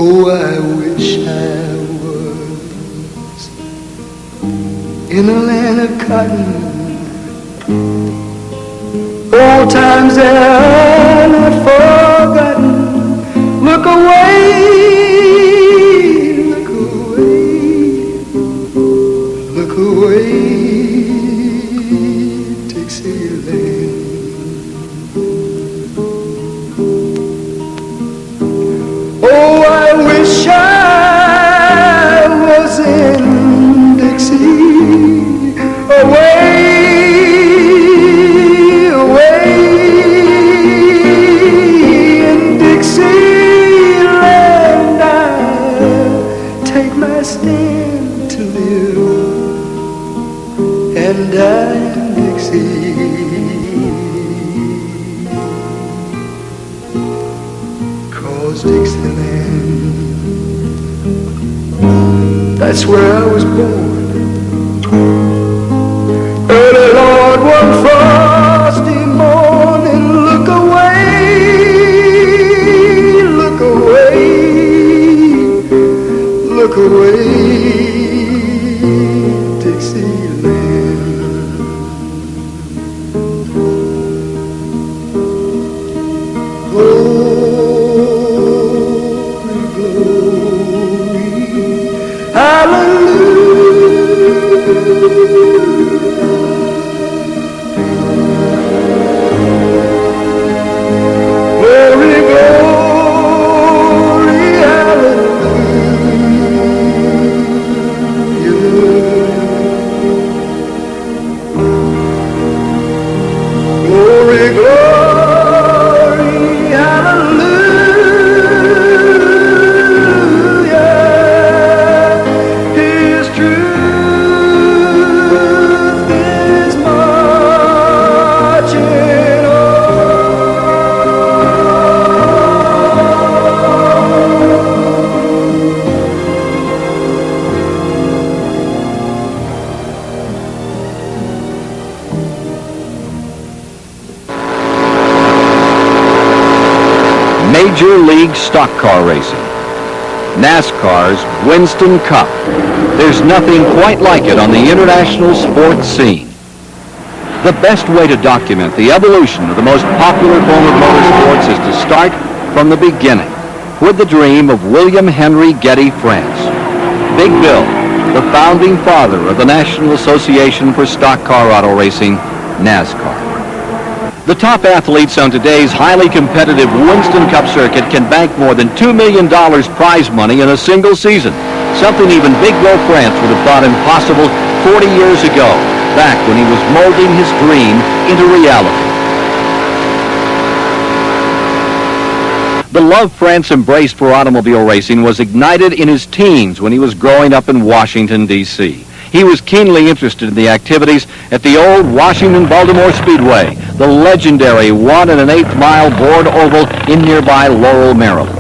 Oh, I wish I was in a land of cotton. Old times are not forgotten. Look away, look away, look away, Dixieland. Oh, I wish I was in Dixie, away, away in Dixieland. I'll take my stand to live and die in Dixie. 'Cause Dixieland, that's where I was born. Early, Lord, one frosty morning, look away, look away, look away, Dixieland. Glory, glory, hallelujah. Glory, glory, hallelujah. Glory, glory, hallelujah. His truth is marching on. Major League Stock Car Racing. NASCAR's Winston Cup. There's nothing quite like it on the international sports scene. The best way to document the evolution of the most popular form of motorsports is to start from the beginning, with the dream of William Henry Getty France. Big Bill, the founding father of the National Association for Stock Car Auto Racing, NASCAR. The top athletes on today's highly competitive Winston Cup circuit can bank more than $2 million prize money in a single season, something even Big Bill France would have thought impossible 40 years ago, back when he was molding his dream into reality. The love France embraced for automobile racing was ignited in his teens when he was growing up in Washington, D.C. He was keenly interested in the activities at the old Washington-Baltimore Speedway, the legendary 1 1/8 mile board oval in nearby Laurel, Maryland.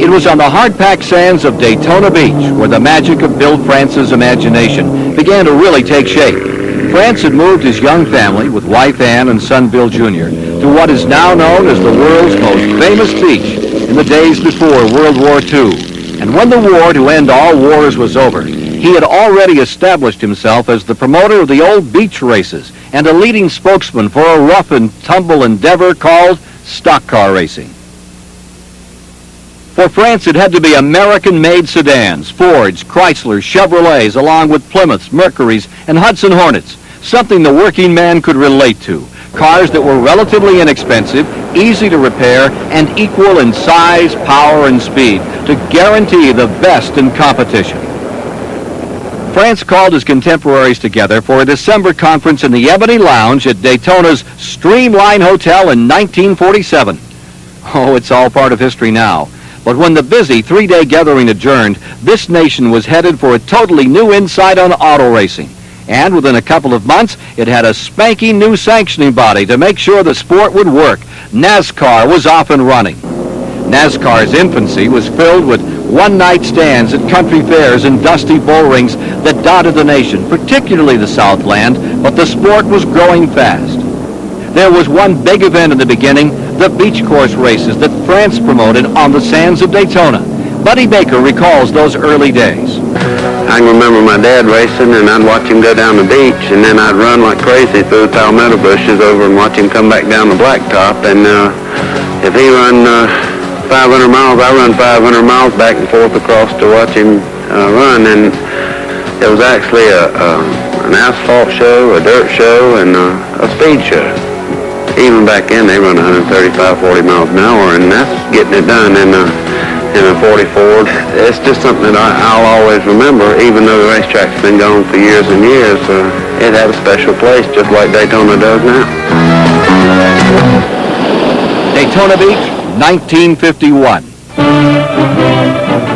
It was on the hard-packed sands of Daytona Beach where the magic of Bill France's imagination began to really take shape. France had moved his young family with wife Ann and son Bill Jr. to what is now known as the world's most famous beach in the days before World War II. And when the war to end all wars was over, he had already established himself as the promoter of the old beach races and a leading spokesman for a rough and tumble endeavor called stock car racing. For France, it had to be American-made sedans, Fords, Chryslers, Chevrolets, along with Plymouths, Mercurys, and Hudson Hornets, something the working man could relate to. Cars that were relatively inexpensive, easy to repair, and equal in size, power, and speed to guarantee the best in competition. France called his contemporaries together for a December conference in the Ebony Lounge at Daytona's Streamline Hotel in 1947. Oh, it's all part of history now. But when the busy three-day gathering adjourned, this nation was headed for a totally new insight on auto racing. And within a couple of months, it had a spanking new sanctioning body to make sure the sport would work. NASCAR was off and running. NASCAR's infancy was filled with one-night stands at country fairs and dusty bull rings that dotted the nation, particularly the Southland, but the sport was growing fast. There was one big event in the beginning, the beach course races that France promoted on the sands of Daytona. Buddy Baker recalls those early days. I can remember my dad racing, and I'd watch him go down the beach, and then I'd run like crazy through the palmetto bushes over and watch him come back down the blacktop. And if he run 500 miles, I run 500 miles back and forth across to watch him run. And it was actually an asphalt show, a dirt show, and a speed show. Even back then, they run 135, 40 miles an hour, and that's getting it done in a 40 Ford. It's just something that I'll always remember, even though the racetrack's been gone for years and years. It had a special place, just like Daytona does now. Daytona Beach, 1951.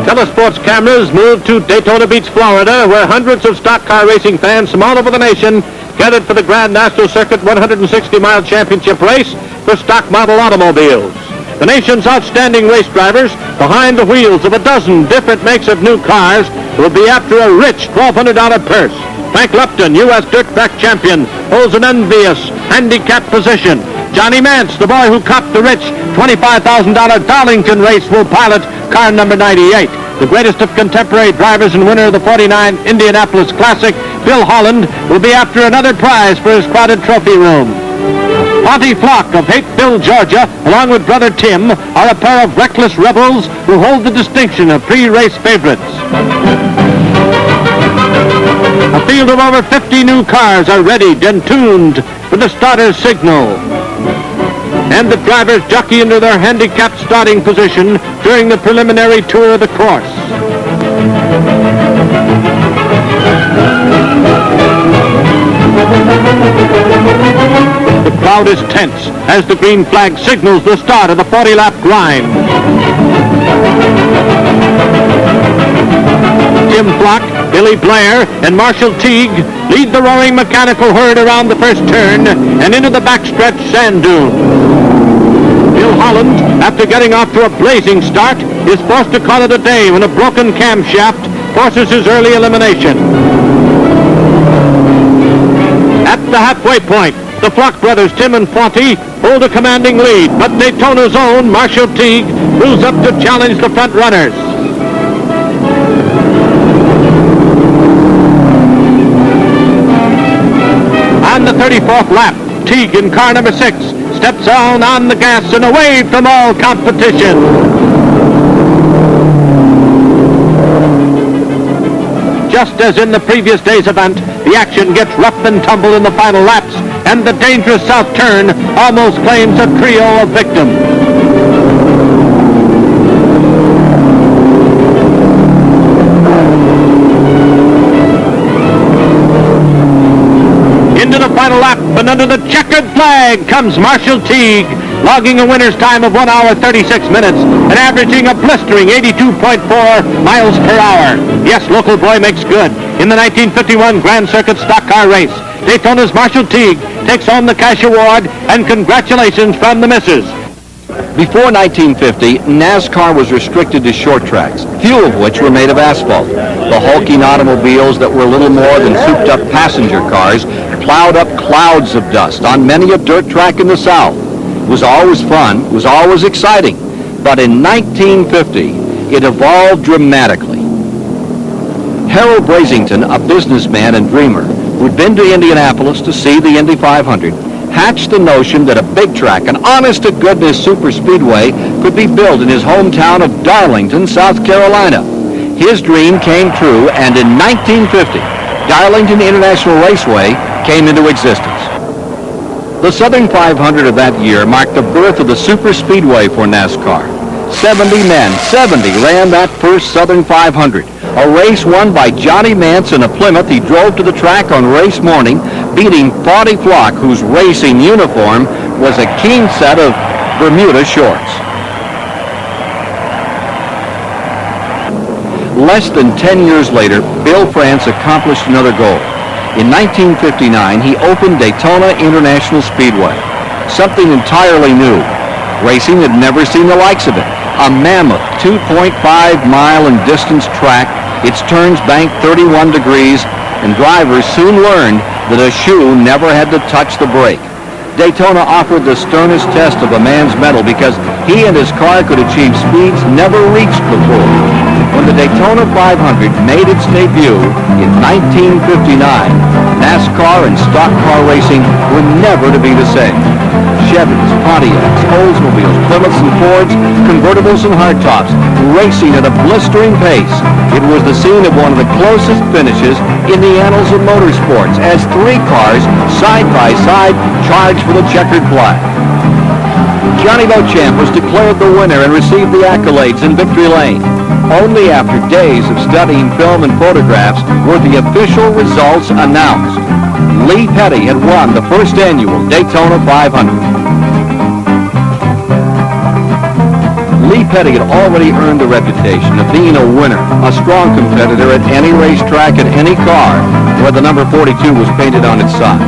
Telesports cameras moved to Daytona Beach, Florida, where hundreds of stock car racing fans from all over the nation gathered for the Grand National Circuit 160-mile championship race for stock model automobiles. The nation's outstanding race drivers, behind the wheels of a dozen different makes of new cars, will be after a rich $1,200 purse. Frank Lupton, U.S. dirt track champion, holds an envious handicap position. Johnny Mance, the boy who copped the rich $25,000 Darlington race, will pilot car number 98. The greatest of contemporary drivers and winner of the 49 Indianapolis Classic, Bill Holland, will be after another prize for his crowded trophy room. Monty Flock of Hapeville, Georgia, along with brother Tim, are a pair of reckless rebels who hold the distinction of pre-race favorites. A field of over 50 new cars are readied and tuned for the starter's signal. And the drivers jockey into their handicapped starting position during the preliminary tour of the course. The crowd is tense as the green flag signals the start of the 40-lap grind. Tim Flock, Billy Blair, and Marshall Teague lead the roaring mechanical herd around the first turn and into the backstretch sand dune. Bill Holland, after getting off to a blazing start, is forced to call it a day when a broken camshaft forces his early elimination. At the halfway point, the Flock brothers, Tim and Fonte, hold a commanding lead, but Daytona's own Marshall Teague moves up to challenge the front runners. On the 34th lap, Teague in car number 6 steps on the gas and away from all competition. Just as in the previous day's event, the action gets rough and tumble in the final laps, and the dangerous south turn almost claims a trio of victims. Into the final lap, and under the checkered flag comes Marshall Teague, logging a winner's time of 1 hour 36 minutes and averaging a blistering 82.4 miles per hour. Yes, local boy makes good. In the 1951 Grand Circuit stock car race, Daytona's Marshall Teague takes home the cash award, and congratulations from the missus. Before 1950, NASCAR was restricted to short tracks, few of which were made of asphalt. The hulking automobiles that were little more than souped-up passenger cars plowed up clouds of dust on many a dirt track in the South. It was always fun, it was always exciting. But in 1950, it evolved dramatically. Harold Brasington, a businessman and dreamer, who'd been to Indianapolis to see the Indy 500, hatched the notion that a big track, an honest-to-goodness super speedway, could be built in his hometown of Darlington, South Carolina. His dream came true, and in 1950, Darlington International Raceway came into existence. The Southern 500 of that year marked the birth of the super speedway for NASCAR. 70 men, 70 ran that first Southern 500, a race won by Johnny Mance in a Plymouth he drove to the track on race morning, beating Fonte Flock, whose racing uniform was a keen set of Bermuda shorts. Less than 10 years later, Bill France accomplished another goal. In 1959, he opened Daytona International Speedway, something entirely new. Racing had never seen the likes of it. A mammoth 2.5-mile-in-distance track, its turns banked 31 degrees, and drivers soon learned that a shoe never had to touch the brake. Daytona offered the sternest test of a man's mettle because he and his car could achieve speeds never reached before. When the Daytona 500 made its debut in 1959, NASCAR and stock car racing were never to be the same. Chevys, Pontiacs, Oldsmobiles, Plymouths and Fords, convertibles and hardtops, racing at a blistering pace. It was the scene of one of the closest finishes in the annals of motorsports as three cars, side by side, charged for the checkered flag. Johnny Beauchamp was declared the winner and received the accolades in victory lane. Only after days of studying film and photographs were the official results announced. Lee Petty had won the first annual Daytona 500. Lee Petty had already earned the reputation of being a winner, a strong competitor at any racetrack and any car where the number 42 was painted on its side.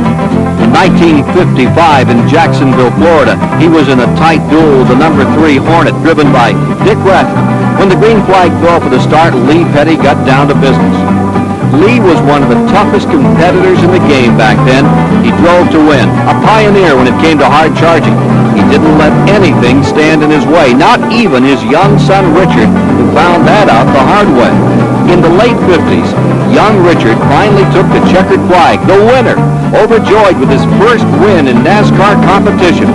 In 1955 in Jacksonville, Florida, he was in a tight duel with the number 3 Hornet driven by Dick Rathman. When the green flag fell for the start, Lee Petty got down to business. Lee was one of the toughest competitors in the game back then. He drove to win, a pioneer when it came to hard charging. He didn't let anything stand in his way, not even his young son Richard, who found that out the hard way. In the late 50s, young Richard finally took the checkered flag, the winner, overjoyed with his first win in NASCAR competition.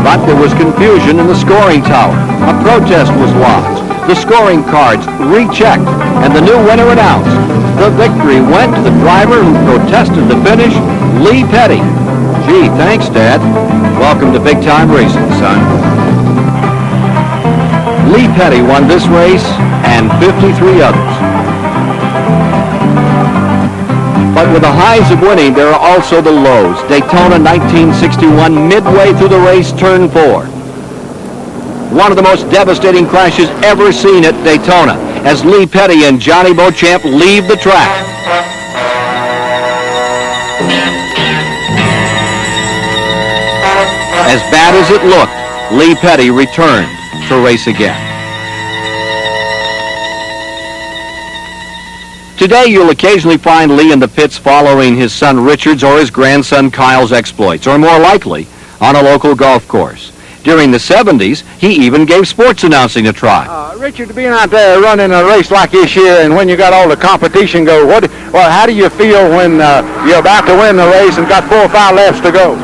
But there was confusion in the scoring tower. A protest was lodged. The scoring cards rechecked, and the new winner announced. The victory went to the driver who protested the finish, Lee Petty. Gee, thanks, Dad. Welcome to big-time racing, son. Lee Petty won this race and 53 others. But with the highs of winning, there are also the lows. Daytona 1961, midway through the race, turn 4. One of the most devastating crashes ever seen at Daytona as Lee Petty and Johnny Beauchamp leave the track. As bad as it looked, Lee Petty returned to race again. Today, you'll occasionally find Lee in the pits following his son Richard's or his grandson Kyle's exploits, or more likely, on a local golf course. During the 70s, he even gave sports announcing a try. Richard, being out there running a race like this year, and when you got all the competition go, how do you feel when you're about to win the race and got 4 or 5 laps to go?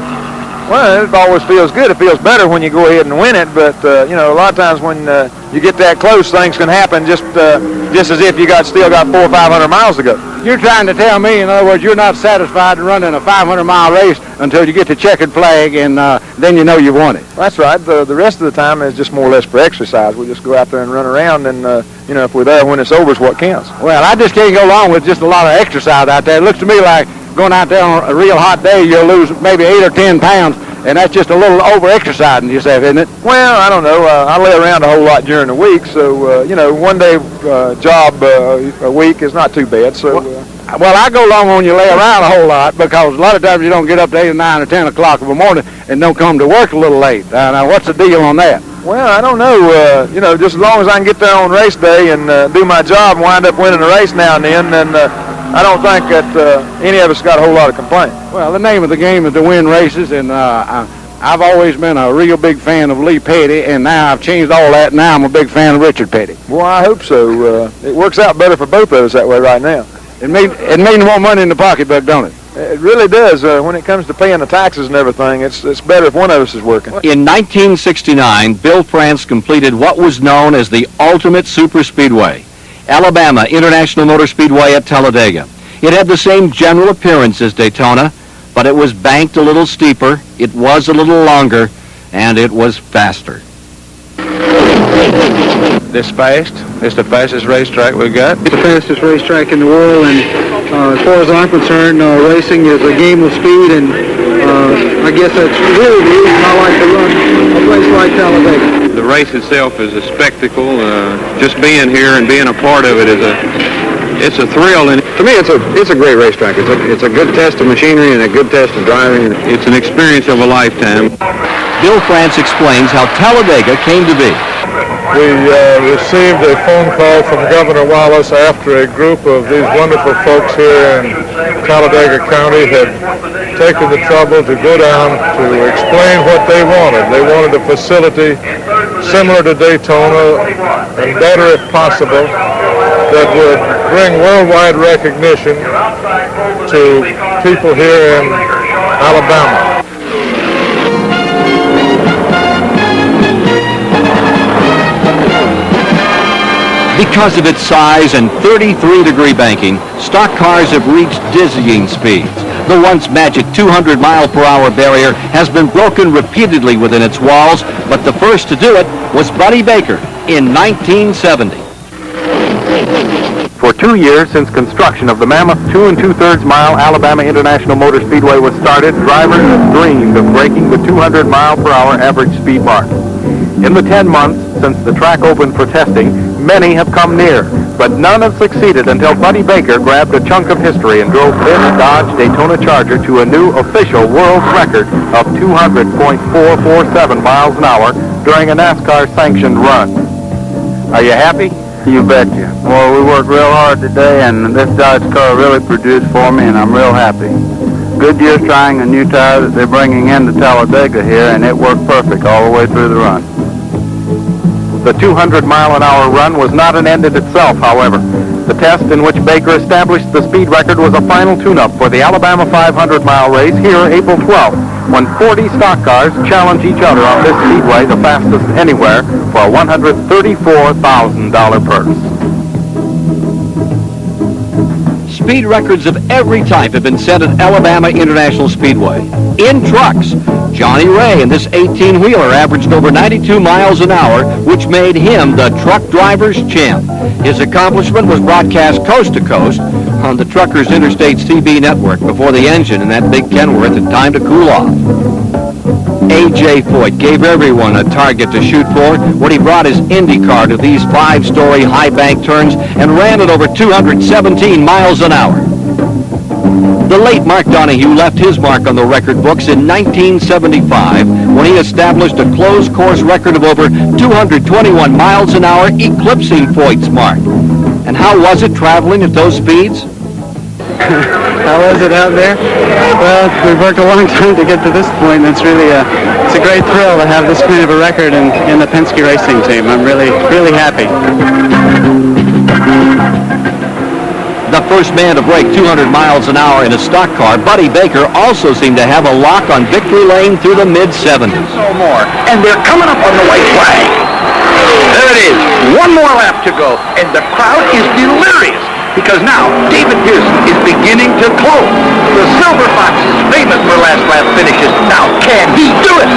Well, it always feels good. It feels better when you go ahead and win it, but you know, a lot of times when you get that close, things can happen just as if you still got 400 or 500 miles to go. You're trying to tell me, in other words, you're not satisfied running a 500-mile race until you get the checkered flag, and then you know you won it. That's right. The rest of the time is just more or less for exercise. We just go out there and run around, and you know, if we're there when it's over is what counts. Well, I just can't go along with just a lot of exercise out there. It looks to me like going out there on a real hot day, you'll lose maybe 8 or 10 pounds, and that's just a little over-exercising yourself, isn't it? Well, I don't know. I lay around a whole lot during the week, so, you know, one day job a week is not too bad. So, well, I go along when you lay around a whole lot, because a lot of times you don't get up to 8 or 9 or 10 o'clock in the morning and don't come to work a little late. Now, what's the deal on that? Well, I don't know. You know, just as long as I can get there on race day and do my job and wind up winning a race now and then I don't think that any of us got a whole lot of complaint. Well, the name of the game is to win races, and I've always been a real big fan of Lee Petty, and now I've changed all that. Now I'm a big fan of Richard Petty. Well, I hope so. It works out better for both of us that way right now. It means more money in the pocketbook, don't it? It really does. When it comes to paying the taxes and everything, it's better if one of us is working. In 1969, Bill France completed what was known as the Ultimate Superspeedway, Alabama International Motor Speedway at Talladega. It had the same general appearance as Daytona, but it was banked a little steeper, it was a little longer, and it was faster. This fast. It's the fastest racetrack we've got. It's the fastest racetrack in the world, and as far as I'm concerned, racing is a game of speed, and I guess that's really the reason I like to run a place like Talladega. The race itself is a spectacle. Just being here and being a part of it is it's a thrill. And to me, it's a great racetrack. It's a good test of machinery and a good test of driving. It's an experience of a lifetime. Bill France explains how Talladega came to be. We received a phone call from Governor Wallace after a group of these wonderful folks here in Talladega County had taken the trouble to go down to explain what they wanted. They wanted a facility similar to Daytona and better if possible, that would bring worldwide recognition to people here in Alabama. Because of its size and 33-degree banking, stock cars have reached dizzying speeds. The once magic 200-mile-per-hour barrier has been broken repeatedly within its walls, but the first to do it was Buddy Baker in 1970. For 2 years since construction of the mammoth 2 2/3 mile Alabama International Motor Speedway was started, drivers have dreamed of breaking the 200-mile-per-hour average speed mark. In the 10 months since the track opened for testing, many have come near, but none have succeeded until Buddy Baker grabbed a chunk of history and drove this Dodge Daytona Charger to a new official world record of 200.447 miles an hour during a NASCAR-sanctioned run. Are you happy? You betcha. Well, we worked real hard today, and this Dodge car really produced for me, and I'm real happy. Goodyear's trying a new tire that they're bringing into Talladega here, and it worked perfect all the way through the run. The 200-mile-an-hour run was not an end in itself, however. The test in which Baker established the speed record was a final tune-up for the Alabama 500-mile race here April 12th, when 40 stock cars challenge each other on this speedway, the fastest anywhere, for a $134,000 purse. Speed records of every type have been set at Alabama International Speedway. In trucks, Johnny Ray in this 18-wheeler averaged over 92 miles an hour, which made him the truck driver's champ. His accomplishment was broadcast coast to coast on the Truckers Interstate CB network before the engine in that big Kenworth had time to cool off. A.J. Foyt gave everyone a target to shoot for when he brought his Indy car to these 5-story high bank turns and ran it over 217 miles an hour. The late Mark Donahue left his mark on the record books in 1975 when he established a closed course record of over 221 miles an hour, eclipsing Foyt's mark. And how was it traveling at those speeds? How was it out there? Well, we've worked a long time to get to this point, and it's really it's a great thrill to have this kind of a record in the Penske racing team. I'm really, really happy. The first man to break 200 miles an hour in a stock car, Buddy Baker also seemed to have a lock on victory lane through the mid-70s. So more, and they're coming up on the white flag. There it is. One more lap to go, and the crowd is delirious because now David Pearson is beginning to close. The Silver Fox is famous for last lap finishes. Now, can he do it?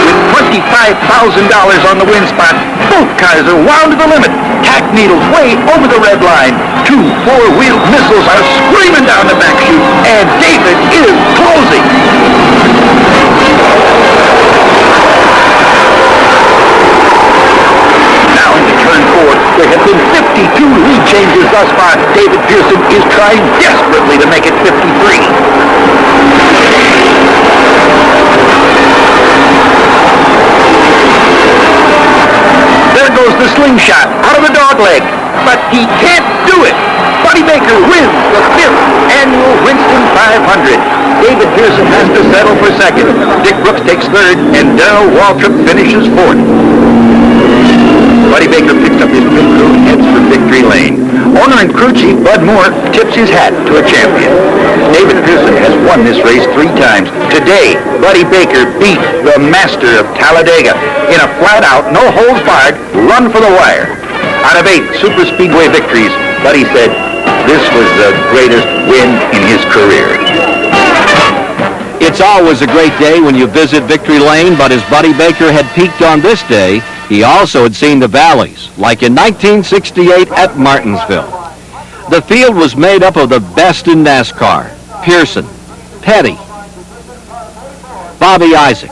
With $25,000 on the win spot, both cars are wound to the limit. Tack needles way over the red line. 2 4-wheeled missiles are screaming down the back chute, and David is closing. Now into turn 4, there have been 52 lead changes thus far. David Pearson is trying desperately to make it 53. There goes the slingshot out of the dogleg, but he can't do it. Buddy Baker wins the 5th annual Winston 500. David Pearson has to settle for 2nd. Dick Brooks takes 3rd, and Darrell Waltrip finishes 4th. Buddy Baker picks up his pit crew and heads for victory lane. Owner and crew chief Bud Moore tips his hat to a champion. David Pearson has won this race 3 times. Today, Buddy Baker beat the master of Talladega in a flat-out, no-holds-barred run for the wire. Out of 8 super speedway victories, Buddy said this was the greatest win in his career. It's always a great day when you visit Victory Lane, but as Buddy Baker had peaked on this day, he also had seen the valleys, like in 1968 at Martinsville. The field was made up of the best in NASCAR: Pearson, Petty, Bobby Isaac,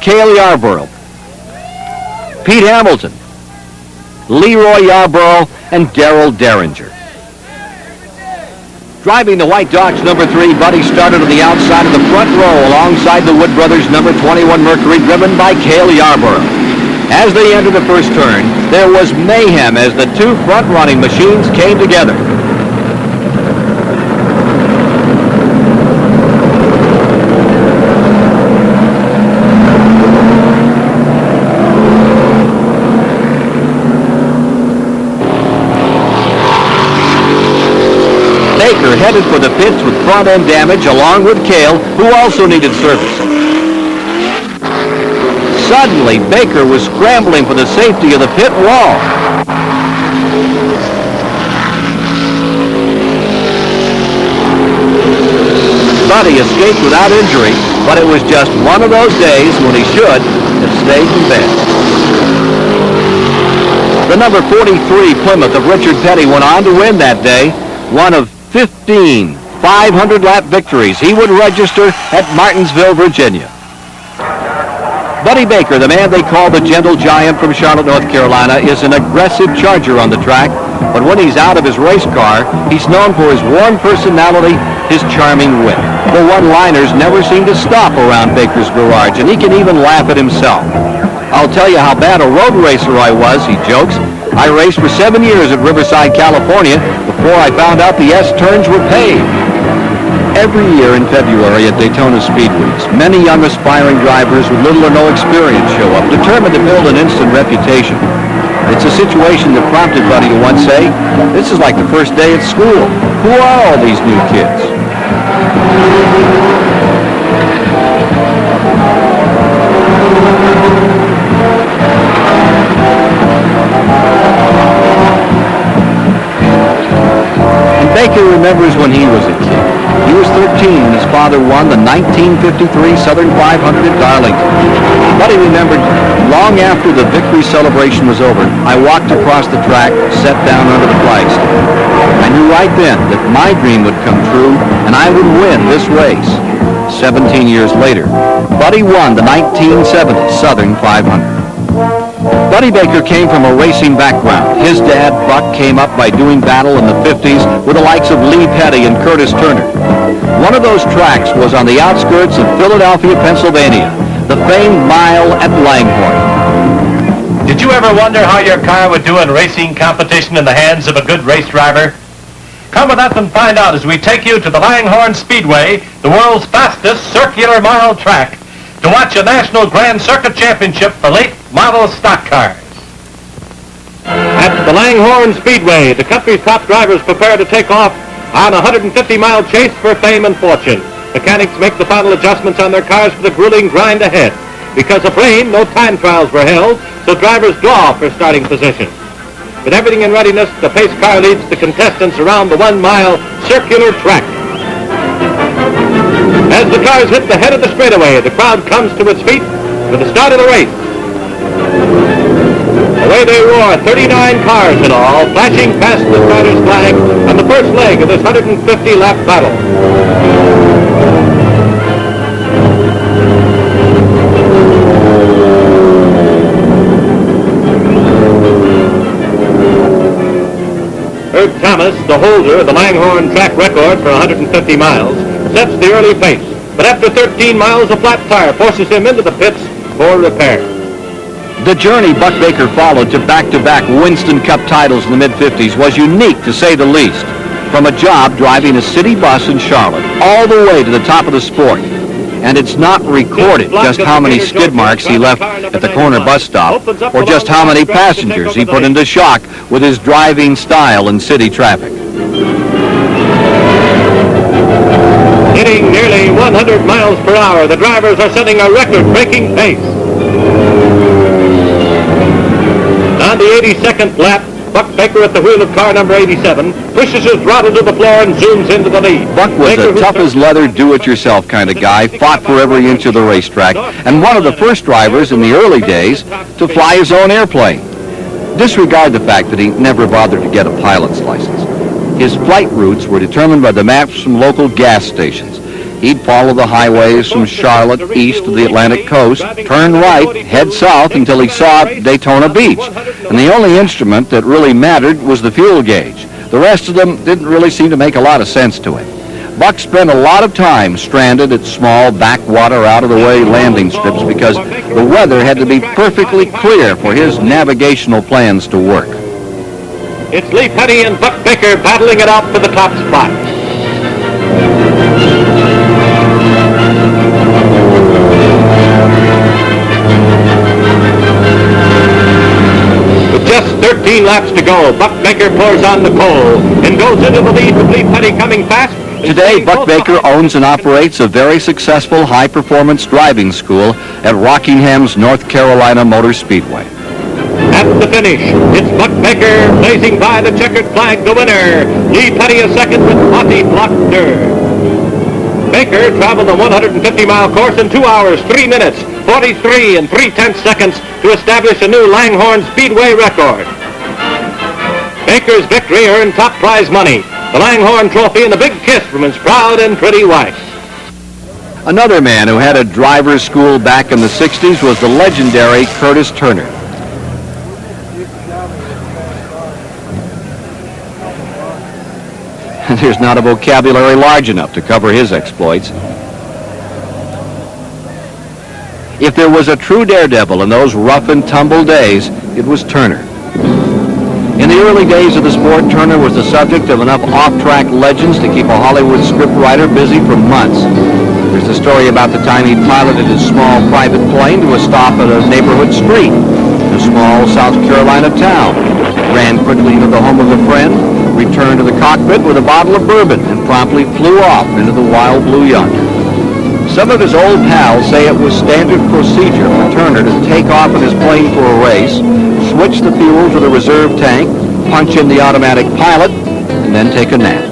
Cale Yarborough, Pete Hamilton, Leroy Yarborough, and Darrell Derringer. Driving the White Dodge number 3, Buddy started on the outside of the front row alongside the Wood Brothers number 21 Mercury, driven by Cale Yarborough. As they entered the first turn, there was mayhem as the two front-running machines came together. Baker headed for the pits with front-end damage along with Cale, who also needed service. Suddenly, Baker was scrambling for the safety of the pit wall. Buddy escaped without injury, but it was just one of those days when he should have stayed in bed. The number 43 Plymouth of Richard Petty went on to win that day, one of 15 500-lap victories he would register at Martinsville, Virginia. Buddy Baker, the man they call the Gentle Giant from Charlotte, North Carolina, is an aggressive charger on the track, but when he's out of his race car, he's known for his warm personality, his charming wit. The one-liners never seem to stop around Baker's garage, and he can even laugh at himself. I'll tell you how bad a road racer I was, he jokes. I raced for 7 years at Riverside, California, before I found out the S-turns were paved. Every year in February at Daytona Speedweeks, many young aspiring drivers with little or no experience show up, determined to build an instant reputation. It's a situation that prompted Buddy to once say, "This is like the first day at school. Who are all these new kids?" Baker remembers when he was a kid. He was 13 when his father won the 1953 Southern 500 at Darlington. Buddy remembered long after the victory celebration was over, I walked across the track, sat down under the flagstone. I knew right then that my dream would come true and I would win this race. 17 years later, Buddy won the 1970 Southern 500. Buddy Baker came from a racing background. His dad, Buck, came up by doing battle in the 50s with the likes of Lee Petty and Curtis Turner. One of those tracks was on the outskirts of Philadelphia, Pennsylvania, the famed mile at Langhorne. Did you ever wonder how your car would do in racing competition in the hands of a good race driver? Come with us and find out as we take you to the Langhorne Speedway, the world's fastest circular mile track, to watch a National Grand Circuit Championship for late model stock cars. At the Langhorne Speedway, the country's top drivers prepare to take off on a 150-mile chase for fame and fortune. Mechanics make the final adjustments on their cars for the grueling grind ahead. Because of rain, no time trials were held, so drivers draw for starting position. With everything in readiness, the pace car leads the contestants around the 1-mile circular track. As the cars hit the head of the straightaway, the crowd comes to its feet for the start of the race. Away they roar, 39 cars in all, flashing past the starter's flag on the first leg of this 150-lap battle. Herb Thomas, the holder of the Langhorne track record for 150 miles, sets the early pace, but after 13 miles, a flat tire forces him into the pits for repair. The journey Buck Baker followed to back-to-back Winston Cup titles in the mid-50s was unique, to say the least. From a job driving a city bus in Charlotte, all the way to the top of the sport. And it's not recorded just how many skid marks he left at the corner bus stop, or just how many passengers he put into shock with his driving style in city traffic. Hitting nearly 100 miles per hour, the drivers are setting a record-breaking pace. On the 82nd lap, Buck Baker at the wheel of car number 87 pushes his throttle to the floor and zooms into the lead. Buck was a tough-as-leather, do-it-yourself kind of guy, fought for every inch of the racetrack, and one of the first drivers in the early days to fly his own airplane. Disregard the fact that he never bothered to get a pilot's license. His flight routes were determined by the maps from local gas stations. He'd follow the highways from Charlotte east to the Atlantic coast, turn right, head south until he saw Daytona Beach. And the only instrument that really mattered was the fuel gauge. The rest of them didn't really seem to make a lot of sense to him. Buck spent a lot of time stranded at small backwater out-of-the-way landing strips because the weather had to be perfectly clear for his navigational plans to work. It's Lee Petty and Buck Baker battling it out for the top spot. With just 13 laps to go, Buck Baker pours on the coal and goes into the lead with Lee Petty coming fast. Today, Buck Baker owns and operates a very successful high-performance driving school at Rockingham's North Carolina Motor Speedway. At the finish, it's Buck Baker blazing by the checkered flag, the winner. Lee Petty a second with Monty Block third. Baker traveled a 150-mile course in 2 hours, 3 minutes, 43 and 3/10 seconds to establish a new Langhorne Speedway record. Baker's victory earned top prize money, the Langhorne Trophy, and a big kiss from his proud and pretty wife. Another man who had a driver's school back in the 60s was the legendary Curtis Turner. There's not a vocabulary large enough to cover his exploits. If there was a true daredevil in those rough and tumble days, it was Turner. In the early days of the sport, Turner was the subject of enough off-track legends to keep a Hollywood scriptwriter busy for months. There's a story about the time he piloted his small private plane to a stop at a neighborhood street in a small South Carolina town, ran quickly into the home of a friend, returned to the cockpit with a bottle of bourbon, and promptly flew off into the wild blue yonder. Some of his old pals say it was standard procedure for Turner to take off in his plane for a race, switch the fuel to the reserve tank, punch in the automatic pilot, and then take a nap.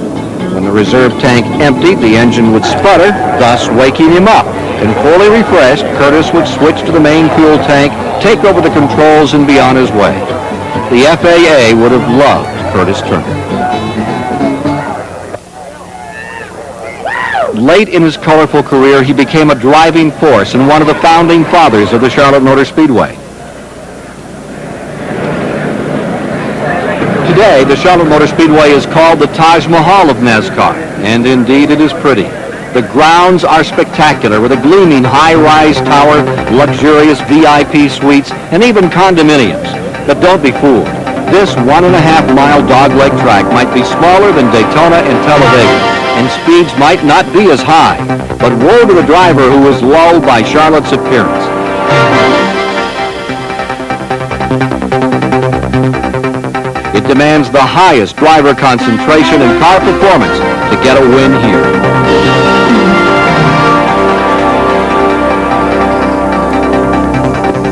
When the reserve tank emptied, the engine would sputter, thus waking him up. And fully refreshed, Curtis would switch to the main fuel tank, take over the controls, and be on his way. The FAA would have loved Curtis Turner. Late in his colorful career, he became a driving force and one of the founding fathers of the Charlotte Motor Speedway. Today, the Charlotte Motor Speedway is called the Taj Mahal of NASCAR, and indeed it is pretty. The grounds are spectacular, with a gleaming high-rise tower, luxurious VIP suites, and even condominiums. But don't be fooled. This 1.5-mile dogleg track might be smaller than Daytona and Talladega, and speeds might not be as high. But woe to the driver who was lulled by Charlotte's appearance. It demands the highest driver concentration and car performance to get a win here.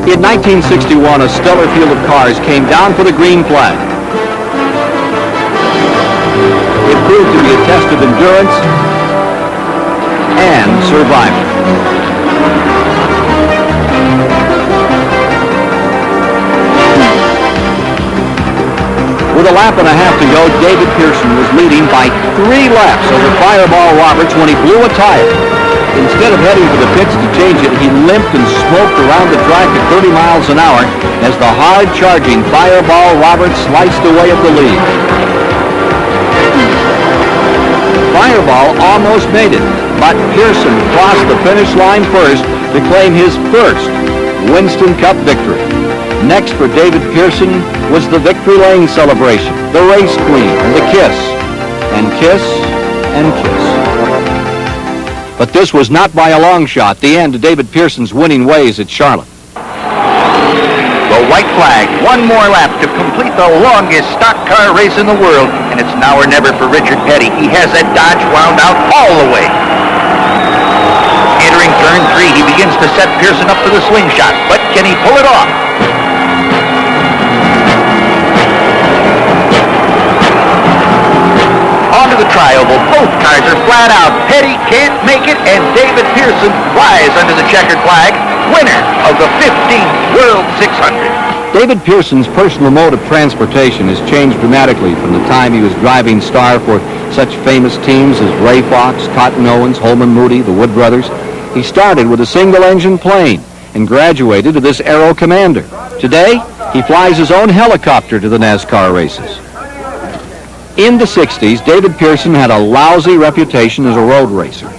In 1961, a stellar field of cars came down for the green flag. It proved to be a test of endurance and survival. With a lap and a half to go, David Pearson was leading by 3 laps over Fireball Roberts when he blew a tire. Instead of heading for the pits to change it, he limped and smoked around the track at 30 miles an hour as the hard-charging Fireball Roberts sliced away at the lead. Fireball almost made it, but Pearson crossed the finish line first to claim his first Winston Cup victory. Next for David Pearson was the Victory Lane celebration, the race queen, and the kiss, and kiss, and kiss. But this was not by a long shot the end to David Pearson's winning ways at Charlotte. The white flag, one more lap to complete the longest stock car race in the world, and it's now or never for Richard Petty. He has that Dodge wound out all the way. Entering turn 3, he begins to set Pearson up for the slingshot, but can he pull it off? Onto the tri-oval, both cars are flat out. Petty can't make it, and David Pearson flies under the checkered flag, winner of the 15th World 600. David Pearson's personal mode of transportation has changed dramatically from the time he was driving star for such famous teams as Ray Fox, Cotton Owens, Holman Moody, the Wood Brothers. He started with a single-engine plane and graduated to this Aero Commander. Today, he flies his own helicopter to the NASCAR races. In the 60s, David Pearson had a lousy reputation as a road racer.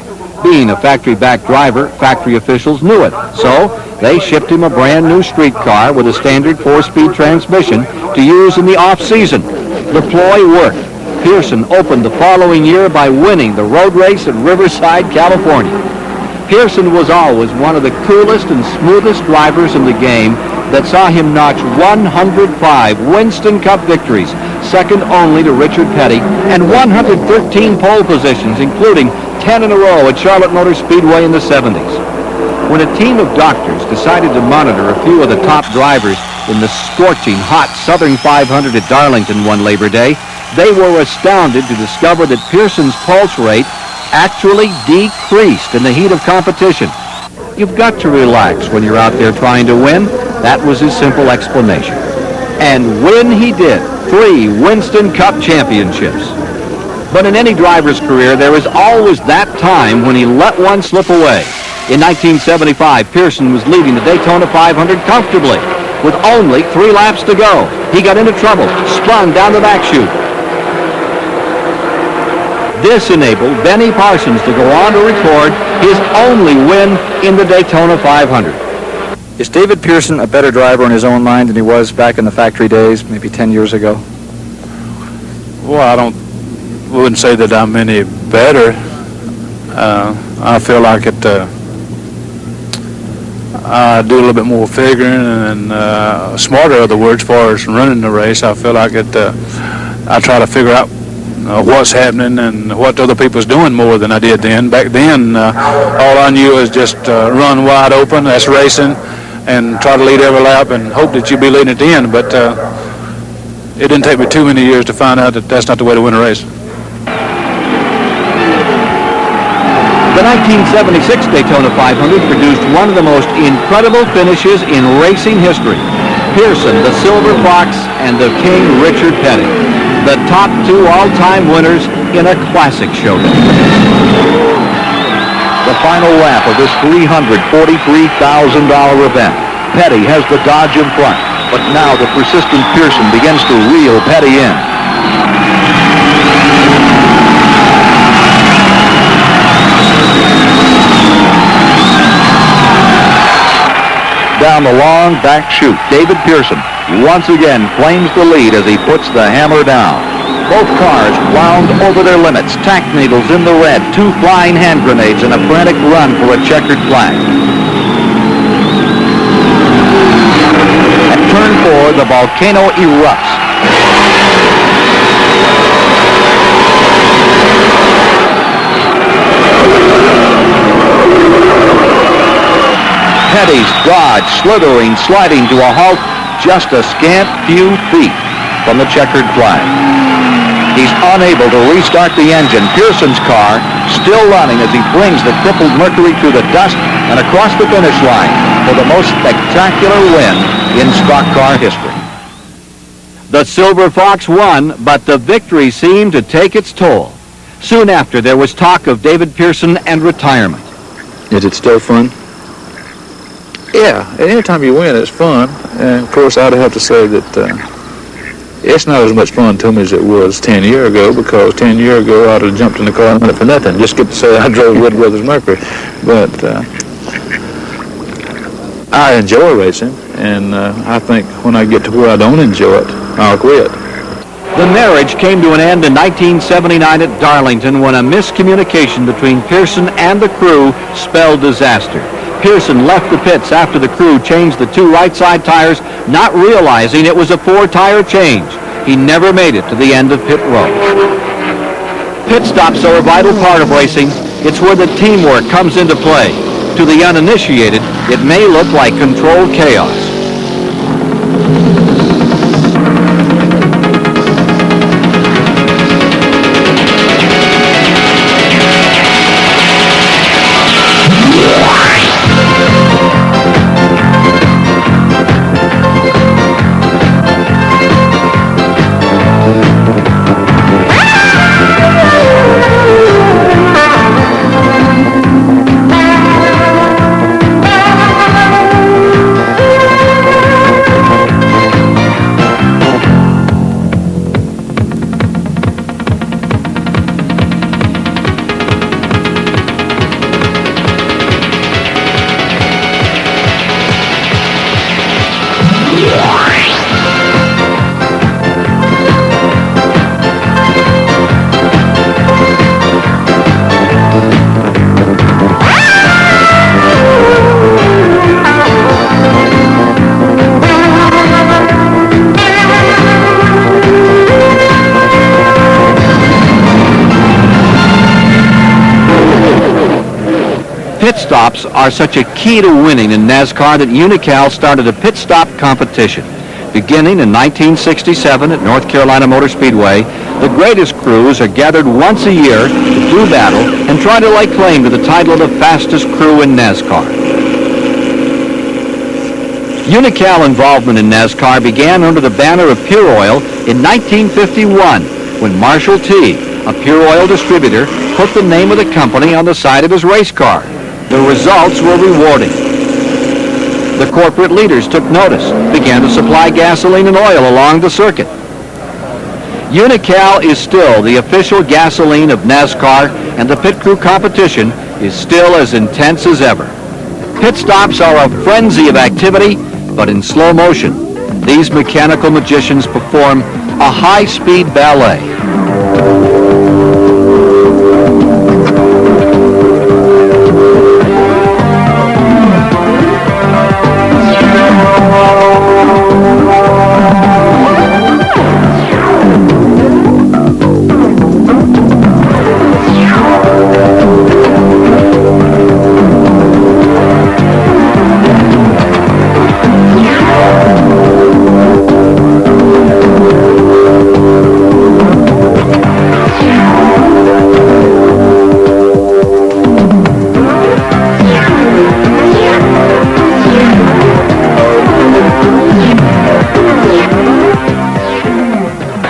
Being a factory-backed driver, factory officials knew it, so they shipped him a brand new street car with a standard 4-speed transmission to use in the off-season. The ploy worked. Pearson opened the following year by winning the road race at Riverside, California. Pearson was always one of the coolest and smoothest drivers in the game that saw him notch 105 Winston Cup victories, second only to Richard Petty, and 113 pole positions, including 10 in a row at Charlotte Motor Speedway in the 70s. When a team of doctors decided to monitor a few of the top drivers in the scorching hot Southern 500 at Darlington one Labor Day, they were astounded to discover that Pearson's pulse rate actually decreased in the heat of competition. You've got to relax when you're out there trying to win. That was his simple explanation. And win he did. 3 Winston Cup championships. But in any driver's career, there is always that time when he let one slip away. In 1975, Pearson was leading the Daytona 500 comfortably. With only 3 laps to go, he got into trouble, spun down the back chute. This enabled Benny Parsons to go on to record his only win in the Daytona 500. Is David Pearson a better driver in his own line than he was back in the factory days, maybe 10 years ago? Well, I wouldn't say that I'm any better. I feel like I do a little bit more figuring and smarter, other words, as far as running the race. I feel like I try to figure out what's happening and what other people's doing more than I did then. Back then, all I knew was just run wide open, that's racing, and try to lead every lap and hope that you'd be leading at the end. But it didn't take me too many years to find out that that's not the way to win a race. The 1976 Daytona 500 produced one of the most incredible finishes in racing history. Pearson, the Silver Fox, and the King Richard Petty, the top 2 all-time winners in a classic showdown. The final lap of this $343,000 event. Petty has the Dodge in front, but now the persistent Pearson begins to reel Petty in. Down the long back chute, David Pearson once again claims the lead as he puts the hammer down. Both cars wound over their limits, tack needles in the red, 2 flying hand grenades, and a frantic run for a checkered flag. At turn 4, the volcano erupts. Petty's Dodge slithering, sliding to a halt just a scant few feet from the checkered flag. He's unable to restart the engine. Pearson's car still running as he brings the crippled Mercury through the dust and across the finish line for the most spectacular win in stock car history. The Silver Fox won, but the victory seemed to take its toll. Soon after, there was talk of David Pearson and retirement. Is it still fun? Yeah, anytime you win, it's fun. And of course, I'd have to say that it's not as much fun to me as it was 10 years ago, because 10 years ago I'd have jumped in the car and went for nothing. Just get to say I drove Wood Brothers Mercury. But I enjoy racing, and I think when I get to where I don't enjoy it, I'll quit. The marriage came to an end in 1979 at Darlington when a miscommunication between Pearson and the crew spelled disaster. Pearson left the pits after the crew changed the 2 right side tires, not realizing it was a 4-tire change. He never made it to the end of pit row. Pit stops are a vital part of racing. It's where the teamwork comes into play. To the uninitiated, it may look like controlled chaos. stops are such a key to winning in NASCAR that Unocal started a pit stop competition. Beginning in 1967 at North Carolina Motor Speedway, the greatest crews are gathered once a year to do battle and try to lay claim to the title of the fastest crew in NASCAR. Unocal involvement in NASCAR began under the banner of Pure Oil in 1951 when Marshall T., a Pure Oil distributor, put the name of the company on the side of his race car. The results were rewarding. The corporate leaders took notice, began to supply gasoline and oil along the circuit. Unocal is still the official gasoline of NASCAR, and the pit crew competition is still as intense as ever. Pit stops are a frenzy of activity, but in slow motion. These mechanical magicians perform a high-speed ballet.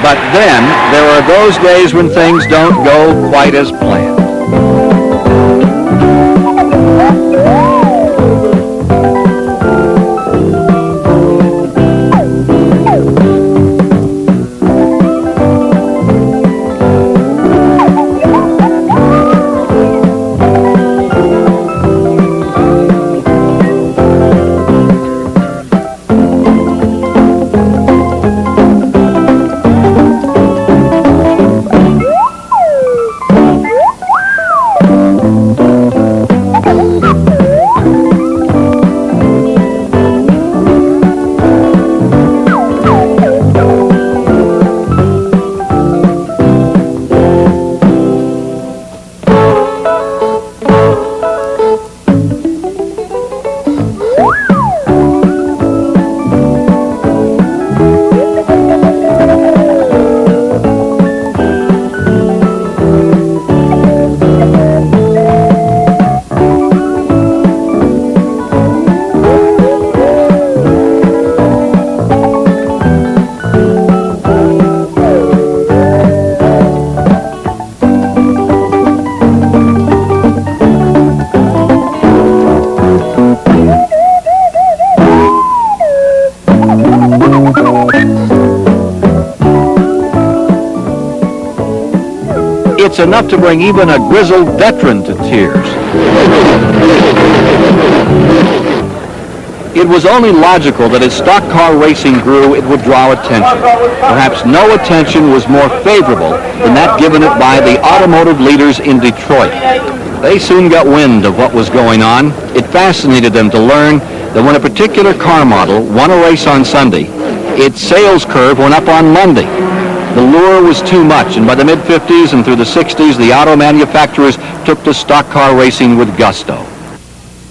But then there are those days when things don't go quite as planned. It's enough to bring even a grizzled veteran to tears. It was only logical that as stock car racing grew, it would draw attention. Perhaps no attention was more favorable than that given it by the automotive leaders in Detroit. They soon got wind of what was going on. It fascinated them to learn that when a particular car model won a race on Sunday, its sales curve went up on Monday. The lure was too much, and by the mid-50s and through the 60s, the auto manufacturers took to stock car racing with gusto.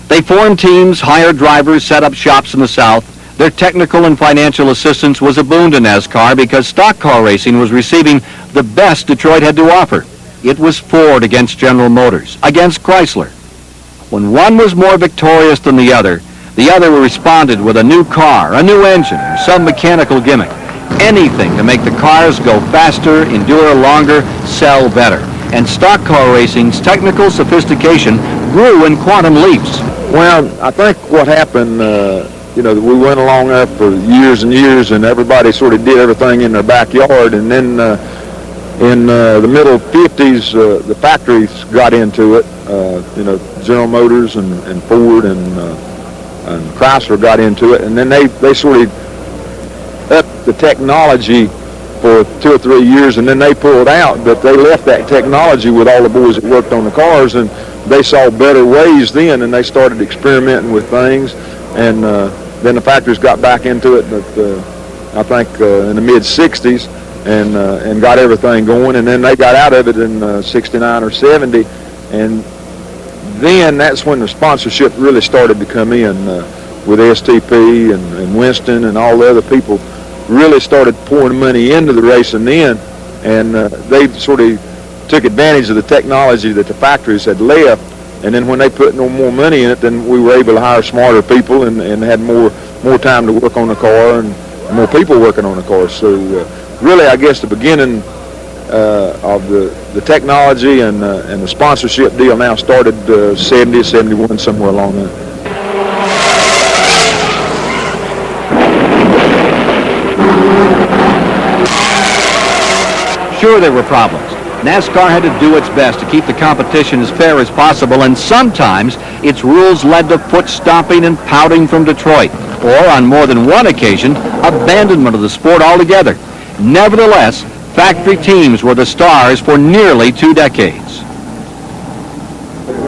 They formed teams, hired drivers, set up shops in the South. Their technical and financial assistance was a boon to NASCAR because stock car racing was receiving the best Detroit had to offer. It was Ford against General Motors, against Chrysler. When one was more victorious than the other responded with a new car, a new engine, or some mechanical gimmick. Anything to make the cars go faster, endure longer, sell better. And stock car racing's technical sophistication grew in quantum leaps. Well, I think what happened, we went along there for years and years, and everybody sort of did everything in their backyard. And then in the middle 50s, the factories got into it. General Motors and Ford and Chrysler got into it, and then they sort of upped the technology for 2 or 3 years, and then they pulled out, but they left that technology with all the boys that worked on the cars, and they saw better ways then, and they started experimenting with things, and then the factories got back into it, I think in the mid-60s, and got everything going, and then they got out of it in 69 or 70, and then that's when the sponsorship really started to come in with STP and Winston and all the other people really started pouring money into the racing then, and they sort of took advantage of the technology that the factories had left, and then when they put no more money in it, then we were able to hire smarter people and had more time to work on the car and more people working on the car. So really, I guess the beginning of the technology and the sponsorship deal now started 70, 71, somewhere along there. Sure, there were problems. NASCAR had to do its best to keep the competition as fair as possible, and sometimes its rules led to foot stomping and pouting from Detroit, or on more than one occasion, abandonment of the sport altogether. Nevertheless, factory teams were the stars for nearly 2 decades.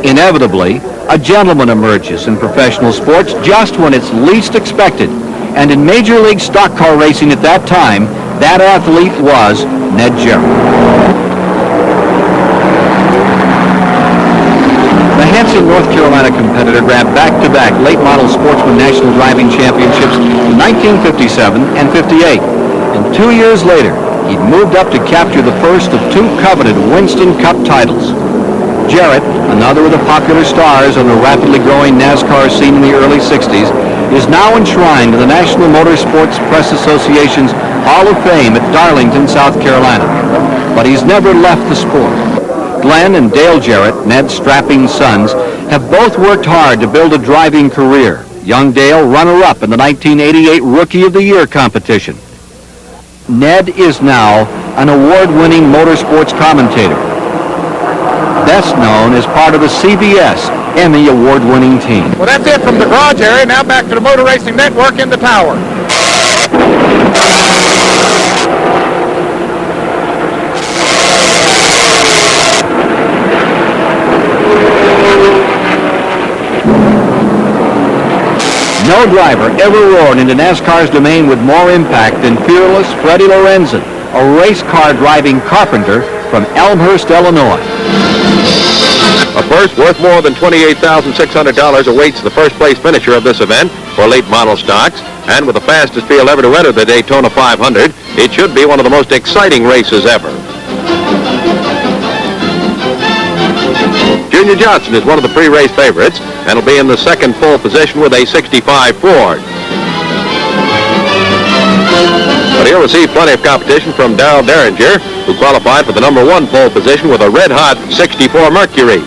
Inevitably, a gentleman emerges in professional sports just when it's least expected, and in Major League stock car racing at that time, that athlete was Ned Jarrett. The Hanson, North Carolina competitor grabbed back-to-back late model sportsman national driving championships in 1957 and 58. And 2 years later, he'd moved up to capture the first of 2 coveted Winston Cup titles. Jarrett, another of the popular stars on the rapidly growing NASCAR scene in the early 60s, is now enshrined in the National Motorsports Press Association's Hall of Fame at Darlington, South Carolina. But he's never left the sport. Glenn and Dale Jarrett, Ned's strapping sons, have both worked hard to build a driving career. Young Dale, runner-up in the 1988 Rookie of the Year competition. Ned is now an award-winning motorsports commentator, best known as part of the CBS Emmy award-winning team. Well, that's it from the garage area. Now back to the Motor Racing Network in the tower. No driver ever roared into NASCAR's domain with more impact than fearless Freddie Lorenzen, a race car driving carpenter from Elmhurst, Illinois. A purse worth more than $28,600 awaits the first-place finisher of this event for late model stocks, and with the fastest field ever to enter the Daytona 500, it should be one of the most exciting races ever. Junior Johnson is one of the pre-race favorites and will be in the second pole position with a 65 Ford. But he'll receive plenty of competition from Darrell Derringer, who qualified for the number 1 pole position with a red-hot 64 Mercury.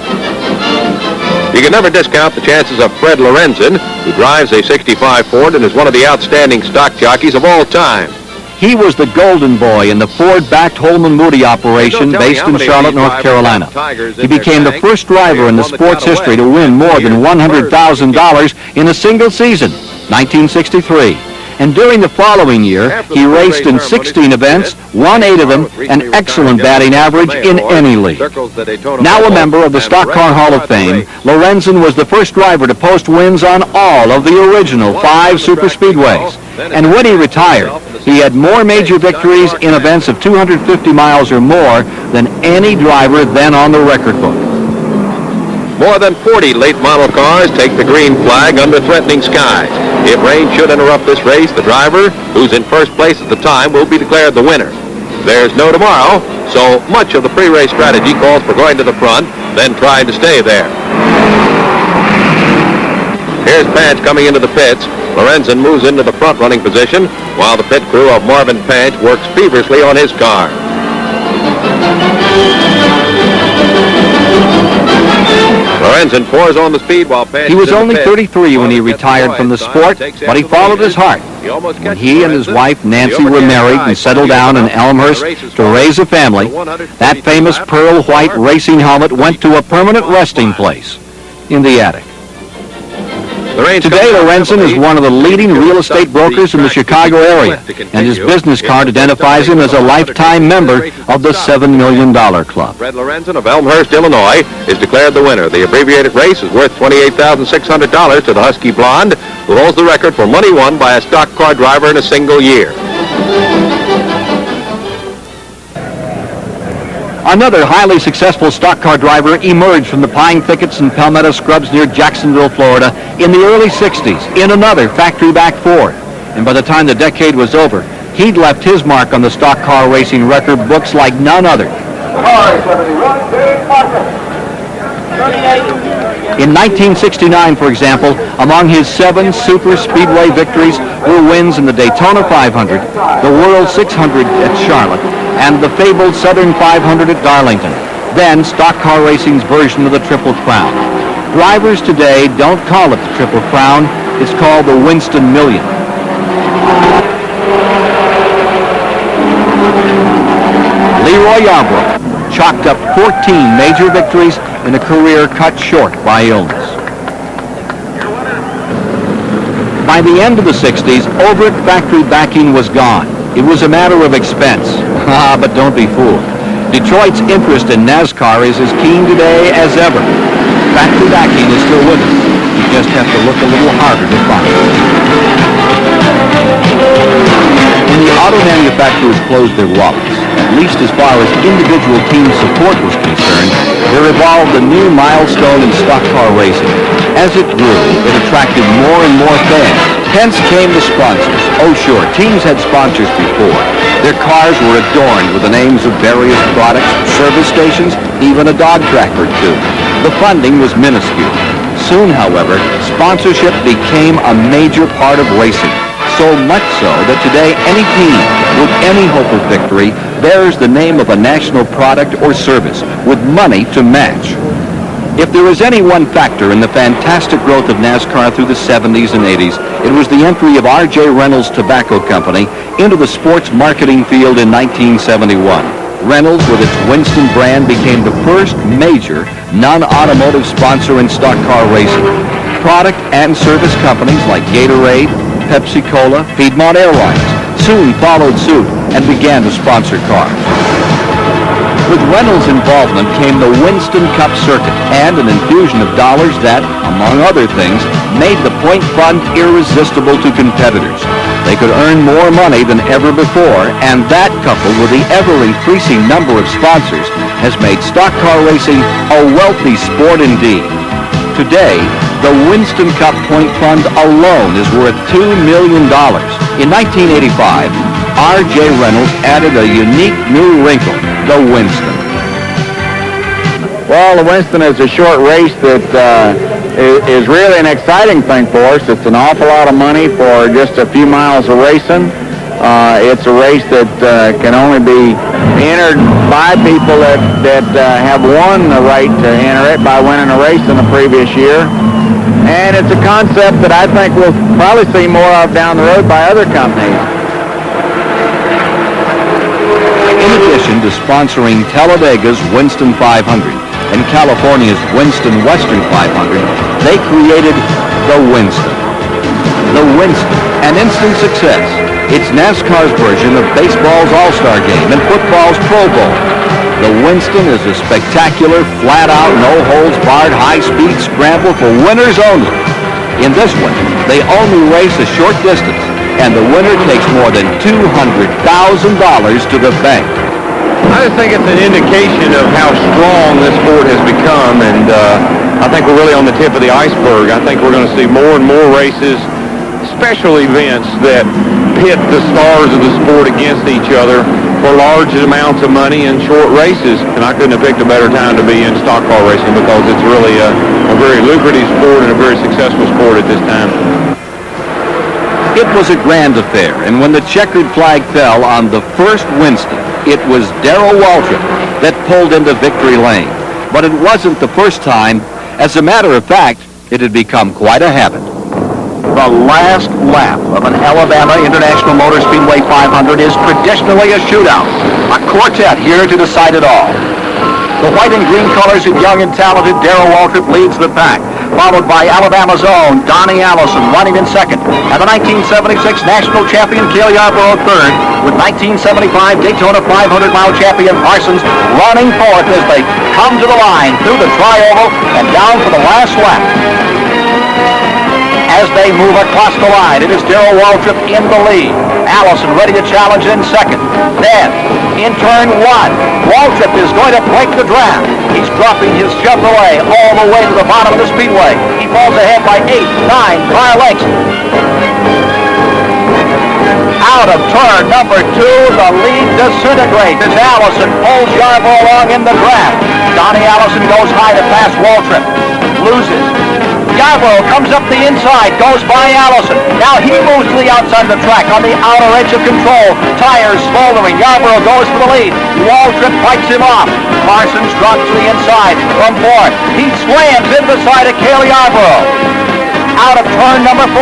You can never discount the chances of Fred Lorenzen, who drives a 65 Ford and is one of the outstanding stock jockeys of all time. He was the golden boy in the Ford-backed Holman Moody operation based in Charlotte, North Carolina. He became the first driver in the sport's history to win more than $100,000 in a single season, 1963. And during the following year, he raced in 16 events, won 8 of them, an excellent batting average in any league. Now a member of the Stock Car Hall of Fame, Lorenzen was the first driver to post wins on all of the original 5 superspeedways. And when he retired, he had more major victories in events of 250 miles or more than any driver then on the record book. More than 40 late model cars take the green flag under threatening skies. If rain should interrupt this race, the driver, who's in first place at the time, will be declared the winner. There's no tomorrow, so much of the pre-race strategy calls for going to the front, then trying to stay there. Here's Page coming into the pits. Lorenzen moves into the front running position, while the pit crew of Marvin Page works feverishly on his car. Lorenzen pours on the speed while Page. He was only 33 when he retired from the sport, but he followed his heart. When he and his wife Nancy were married and settled down in Elmhurst to raise a family, that famous pearl white racing helmet went to a permanent resting place in the attic. Today, Lorenzen is one of the leading real estate brokers in the Chicago area, and his business card identifies him as a lifetime member of the $7 Million Club. Fred Lorenzen of Elmhurst, Illinois, is declared the winner. The abbreviated race is worth $28,600 to the Husky Blonde, who holds the record for money won by a stock car driver in a single year. Another highly successful stock car driver emerged from the pine thickets and palmetto scrubs near Jacksonville, Florida in the early 60s in another factory-backed Ford. And by the time the decade was over, he'd left his mark on the stock car racing record books like none other. In 1969, for example, among his 7 super speedway victories were wins in the Daytona 500, the World 600 at Charlotte, and the fabled Southern 500 at Darlington, then stock car racing's version of the Triple Crown. Drivers today don't call it the Triple Crown, it's called the Winston Million. Leroy Yarbrough chalked up 14 major victories in a career cut short by illness. By the end of the 60s, overt factory backing was gone. It was a matter of expense. But don't be fooled. Detroit's interest in Nascar is as keen today as ever. Factory backing is still with us. You just have to look a little harder to find it. When the auto manufacturers closed their wallets, at least as far as individual team support was concerned, there evolved a new milestone in stock car racing. As it grew, it attracted more and more fans. Hence came the sponsors. Oh sure, teams had sponsors before. Their cars were adorned with the names of various products, service stations, even a dog track or two. The funding was minuscule. Soon, however, sponsorship became a major part of racing. So much so that today any team with any hope of victory bears the name of a national product or service with money to match. If there is any one factor in the fantastic growth of NASCAR through the 70s and 80s, it was the entry of R.J. Reynolds Tobacco Company into the sports marketing field in 1971. Reynolds, with its Winston brand, became the first major non-automotive sponsor in stock car racing. Product and service companies like Gatorade, Pepsi-Cola, Piedmont Airlines soon followed suit and began to sponsor cars. With Reynolds' involvement came the Winston Cup circuit and an infusion of dollars that, among other things, made the point fund irresistible to competitors. They could earn more money than ever before, and that, coupled with the ever-increasing number of sponsors, has made stock car racing a wealthy sport indeed. Today, the Winston Cup Point Fund alone is worth $2 million. In 1985, R.J. Reynolds added a unique new wrinkle, the Winston. Well, the Winston is a short race that is really an exciting thing for us. It's an awful lot of money for just a few miles of racing. It's a race that can only be entered by people that have won the right to enter it by winning a race in the previous year. And it's a concept that I think we'll probably see more of down the road by other companies. In addition to sponsoring Talladega's Winston 500 and California's Winston Western 500, they created the Winston. The Winston, an instant success. It's NASCAR's version of baseball's All-Star Game and football's Pro Bowl. The Winston is a spectacular, flat-out, no-holds-barred, high-speed scramble for winners only. In this one, they only race a short distance, and the winner takes more than $200,000 to the bank. I just think it's an indication of how strong this sport has become, and I think we're really on the tip of the iceberg. I think we're going to see more and more races, special events that pit the stars of the sport against each other for large amounts of money in short races. And I couldn't have picked a better time to be in stock car racing because it's really a very lucrative sport and a very successful sport at this time. It was a grand affair, and when the checkered flag fell on the first Winston, it was Darrell Waltrip that pulled into victory lane. But it wasn't the first time. As a matter of fact, it had become quite a habit. The last lap of an Alabama International Motor Speedway 500 is traditionally a shootout, a quartet here to decide it all. The white and green colors of young and talented Darrell Waltrip leads the pack, followed by Alabama's own Donnie Allison running in second, and the 1976 national champion Cale Yarborough third, with 1975 Daytona 500-mile champion Parsons running fourth as they come to the line through the tri-oval and down for the last lap. as they move across the line. It is Darrell Waltrip in the lead. Allison ready to challenge in second. Then, in turn one, Waltrip is going to break the draft. He's dropping his Chevrolet all the way to the bottom of the speedway. He falls ahead by 8, 9 car lengths. Out of turn number 2, the lead disintegrates as Allison pulls Yarborough along in the draft. Donnie Allison goes high to pass Waltrip. Loses. Yarborough comes up the inside, goes by Allison. Now he moves to the outside of the track on the outer edge of control. Tires smoldering. Yarborough goes for the lead. Waltrip fights him off. Parsons drops to the inside from fourth. He slams in the side of Cale Yarborough. Out of turn number 4.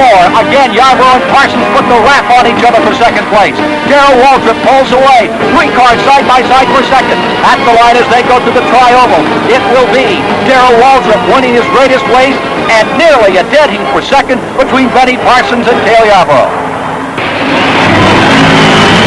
Again, Yarborough and Parsons put the wrap on each other for second place. Darrell Waltrip pulls away. 3 cars side by side for second. At the line as they go to the tri-oval, it will be Darrell Waltrip winning his greatest race and nearly a dead heat for second between Benny Parsons and Cale Yarborough.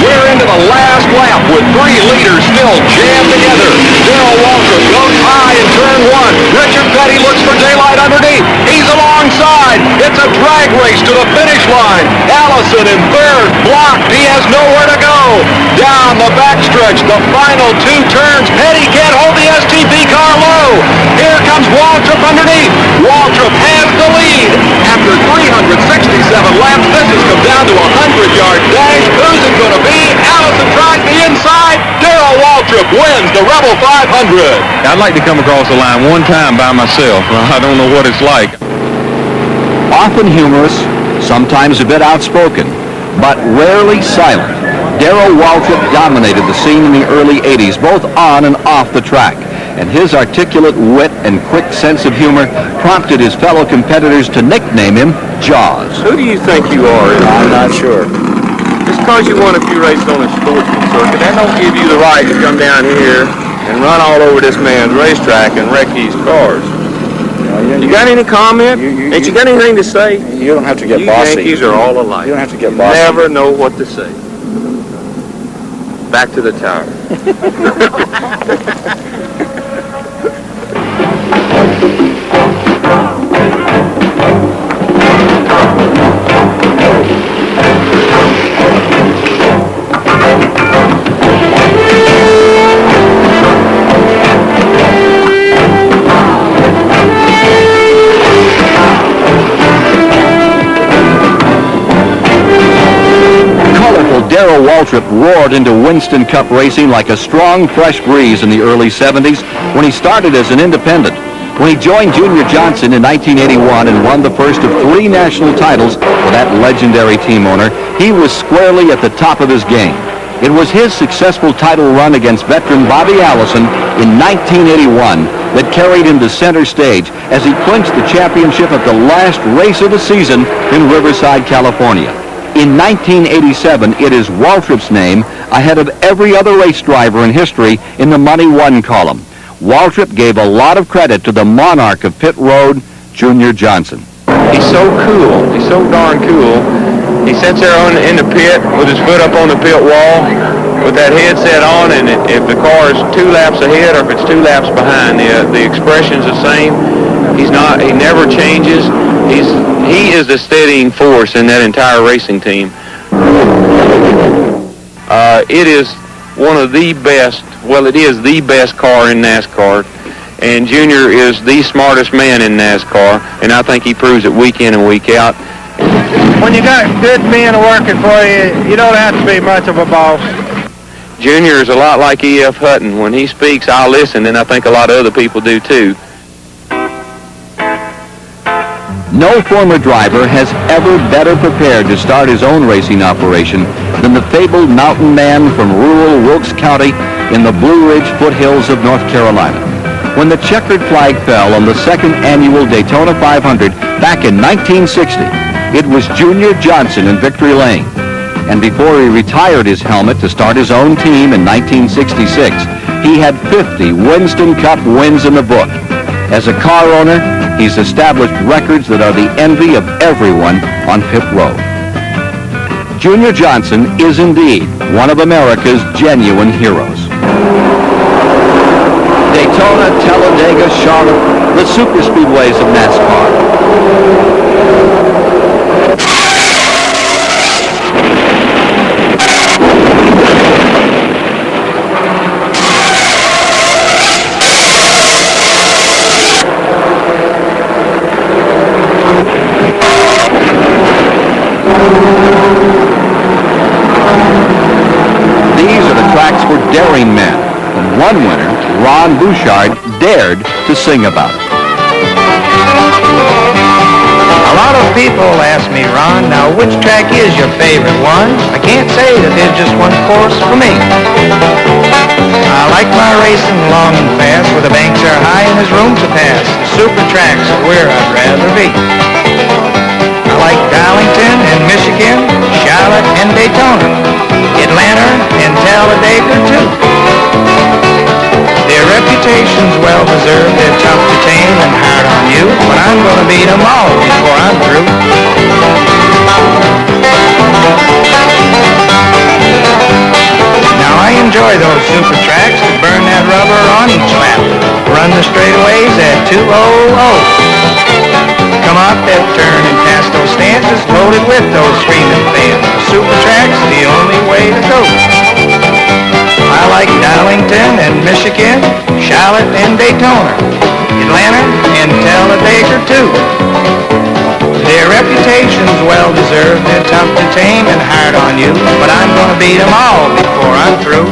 We're into the last lap with 3 leaders still jammed together. Darrell Waltrip goes high in turn 1. Richard Petty looks for daylight underneath. He's alongside. It's a drag race to the finish line. Allison in third, blocked. He has nowhere to go. Down the backstretch, the final 2 turns. Petty can't hold the STP car low. Here comes Waltrip underneath. Waltrip has the lead. After 367 laps, this has come down to a 100-yard dash. Who's it going to be? Allison tries the inside. Darrell Waltrip wins the Rebel 500. I'd like to come across the line one time by myself. I don't know what it's like. Often humorous, sometimes a bit outspoken, but rarely silent, Darrell Waltrip dominated the scene in the early 80s, both on and off the track. And his articulate wit and quick sense of humor prompted his fellow competitors to nickname him Jaws. Who do you think you are? I'm not sure. Just because you won a few races on a sportsman circuit, that don't give you the right to come down here and run all over this man's racetrack and wreck these cars. You got any comment? Ain't you got anything to say? You don't have to get bossy. Yankees are all alike. You don't have to get bossy. Never know what to say. Back to the tower. Darrell Waltrip roared into Winston Cup racing like a strong, fresh breeze in the early 70s when he started as an independent. When he joined Junior Johnson in 1981 and won the first of 3 national titles for that legendary team owner, he was squarely at the top of his game. It was his successful title run against veteran Bobby Allison in 1981 that carried him to center stage as he clinched the championship at the last race of the season in Riverside, California. In 1987, it is Waltrip's name ahead of every other race driver in history in the Money 1 column. Waltrip gave a lot of credit to the monarch of pit road, Junior Johnson. He's so cool. He's so darn cool. He sits there in the pit with his foot up on the pit wall with that headset on, and if the car is 2 laps ahead or if it's 2 laps behind, the expression's the same. He never changes. He is the steadying force in that entire racing team. It is one of the best, well, it is the best car in NASCAR, and Junior is the smartest man in NASCAR, and I think he proves it week in and week out. When you got good men working for you, you don't have to be much of a boss. Junior is a lot like E.F. Hutton. When he speaks, I'll listen, and I think a lot of other people do too. No former driver has ever better prepared to start his own racing operation than the fabled mountain man from rural Wilkes County in the Blue Ridge foothills of North Carolina. When the checkered flag fell on the 2nd annual Daytona 500 back in 1960, it was Junior Johnson in Victory Lane. And before he retired his helmet to start his own team in 1966, he had 50 Winston Cup wins in the book. As a car owner, he's established records that are the envy of everyone on pit road. Junior Johnson is indeed one of America's genuine heroes. Daytona, Talladega, Charlotte, the super speedways of NASCAR. one winner, Ron Bouchard, dared to sing about it. A lot of people ask me, Ron, now which track is your favorite one? I can't say that there's just one course for me. I like my racing long and fast, where the banks are high and there's room to pass. The super tracks are where I'd rather be. I like Darlington and Michigan, Charlotte and Daytona, Atlanta and Talladega too. Their reputation's well deserved, they're tough to tame and hard on you, but I'm gonna beat them all before I'm through. Now I enjoy those super tracks that burn that rubber on each lap, run the straightaways at 200. Come off that turn and past those stances, loaded with those screaming fans. The super track's the only way to go. I like Darlington and Michigan, Charlotte and Daytona, Atlanta and Talladega too. Their reputation's well deserved, they're tough to tame and hard on you, but I'm gonna beat them all before I'm through.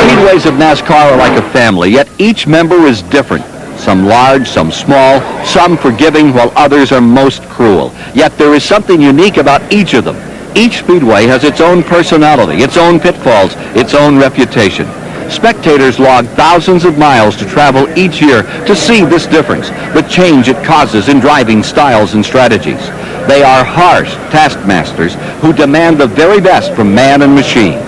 Speedways of NASCAR are like a family, yet each member is different. Some large, some small, some forgiving, while others are most cruel. Yet there is something unique about each of them. Each speedway has its own personality, its own pitfalls, its own reputation. Spectators log thousands of miles to travel each year to see this difference, the change it causes in driving styles and strategies. They are harsh taskmasters who demand the very best from man and machine.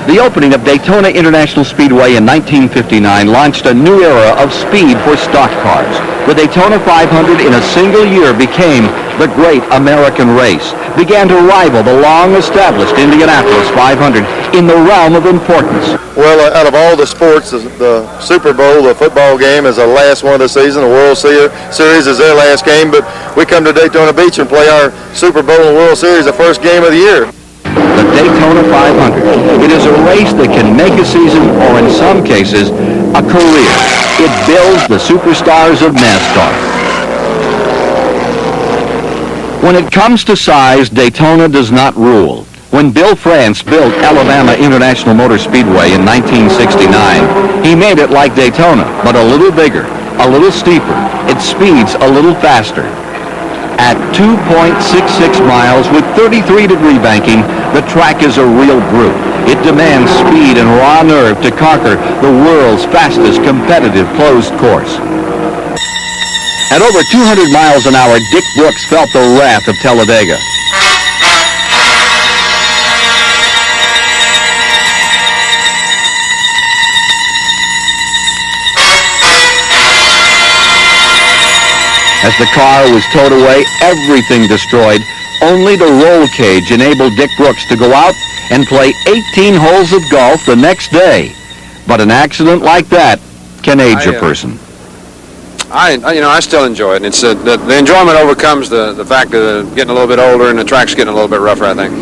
The opening of Daytona International Speedway in 1959 launched a new era of speed for stock cars. The Daytona 500 in a single year became the great American race, began to rival the long-established Indianapolis 500 in the realm of importance. Well, out of all the sports, the Super Bowl, the football game, is the last one of the season. The World Series is their last game, but we come to Daytona Beach and play our Super Bowl and World Series the first game of the year. The Daytona 500. It is a race that can make a season, or in some cases, a career. It builds the superstars of NASCAR. When it comes to size, Daytona does not rule. When Bill France built Alabama International Motor Speedway in 1969, he made it like Daytona, but a little bigger, a little steeper. It speeds a little faster. At 2.66 miles with 33-degree banking, the track is a real brute. It demands speed and raw nerve to conquer the world's fastest competitive closed course. At over 200 miles an hour, Dick Brooks felt the wrath of Talladega. As the car was towed away, everything destroyed. Only the roll cage enabled Dick Brooks to go out and play 18 holes of golf the next day. But an accident like that can age a person. I still enjoy it. It's the enjoyment overcomes the fact of getting a little bit older and the track's getting a little bit rougher, I think.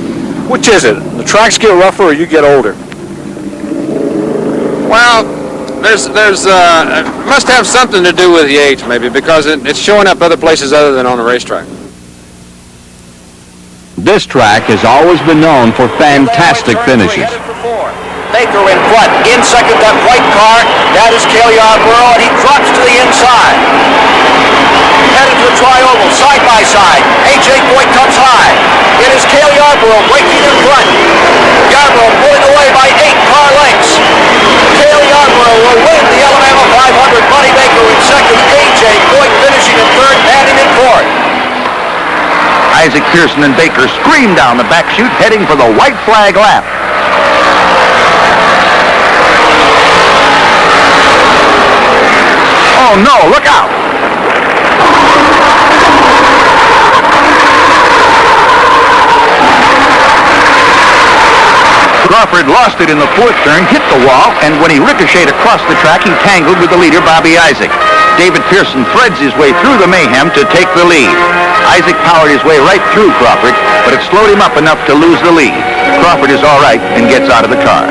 Which is it? The tracks get rougher or you get older? Well, there's must have something to do with the age, maybe, because it's showing up other places other than on a racetrack. This track has always been known for fantastic finishes. Baker in front, in second, that white car, that is Cale Yarborough, and he drops to the inside. Headed to the tri-oval, side by side. A.J. Boyd comes high. It is Cale Yarborough breaking in front. Yarborough pulling away by 8 car lengths. Cale Yarborough will win the Alabama 500. Buddy Baker in second. A.J. Boyd finishing in third, and in fourth. Isaac Pearson and Baker scream down the back chute, heading for the white flag lap. Oh no, look out! Crawford lost it in the fourth turn, hit the wall, and when he ricocheted across the track, he tangled with the leader, Bobby Isaac. David Pearson threads his way through the mayhem to take the lead. Isaac powered his way right through Crawford, but it slowed him up enough to lose the lead. Crawford is all right and gets out of the car.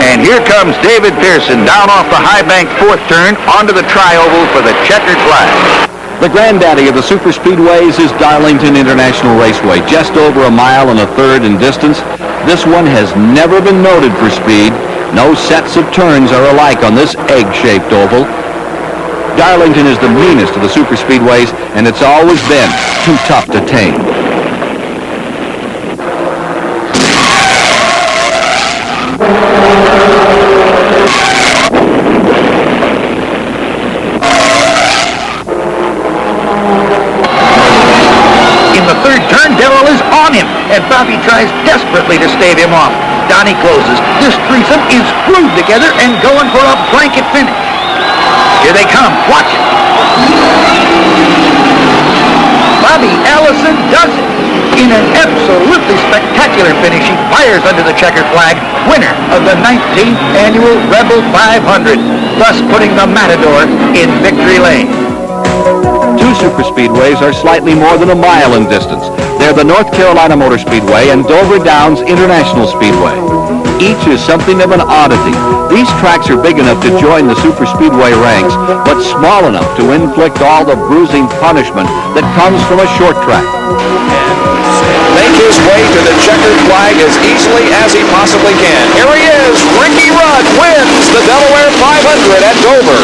And here comes David Pearson down off the high bank fourth turn onto the tri-oval for the checkered flag. The granddaddy of the superspeedways is Darlington International Raceway, just over 1.33 miles in distance. This one has never been noted for speed. No sets of turns are alike on this egg-shaped oval. Darlington is the meanest of the superspeedways, and it's always been too tough to tame. In the third turn, Darrell is on him, and Bobby tries desperately to stave him off. Donnie closes. This threesome is screwed together and going for a blanket finish. Here they come. Watch it. Bobby Allison does it. In an absolutely spectacular finish, he fires under the checkered flag, winner of the 19th Annual Rebel 500, thus putting the Matador in victory lane. Two superspeedways are slightly more than 1 mile in distance. They're the North Carolina Motor Speedway and Dover Downs International Speedway. Each is something of an oddity. These tracks are big enough to join the superspeedway ranks, but small enough to inflict all the bruising punishment that comes from a short track. Make his way to the checkered flag as easily as he possibly can. Here he is. Ricky Rudd wins the Delaware 500 at Dover.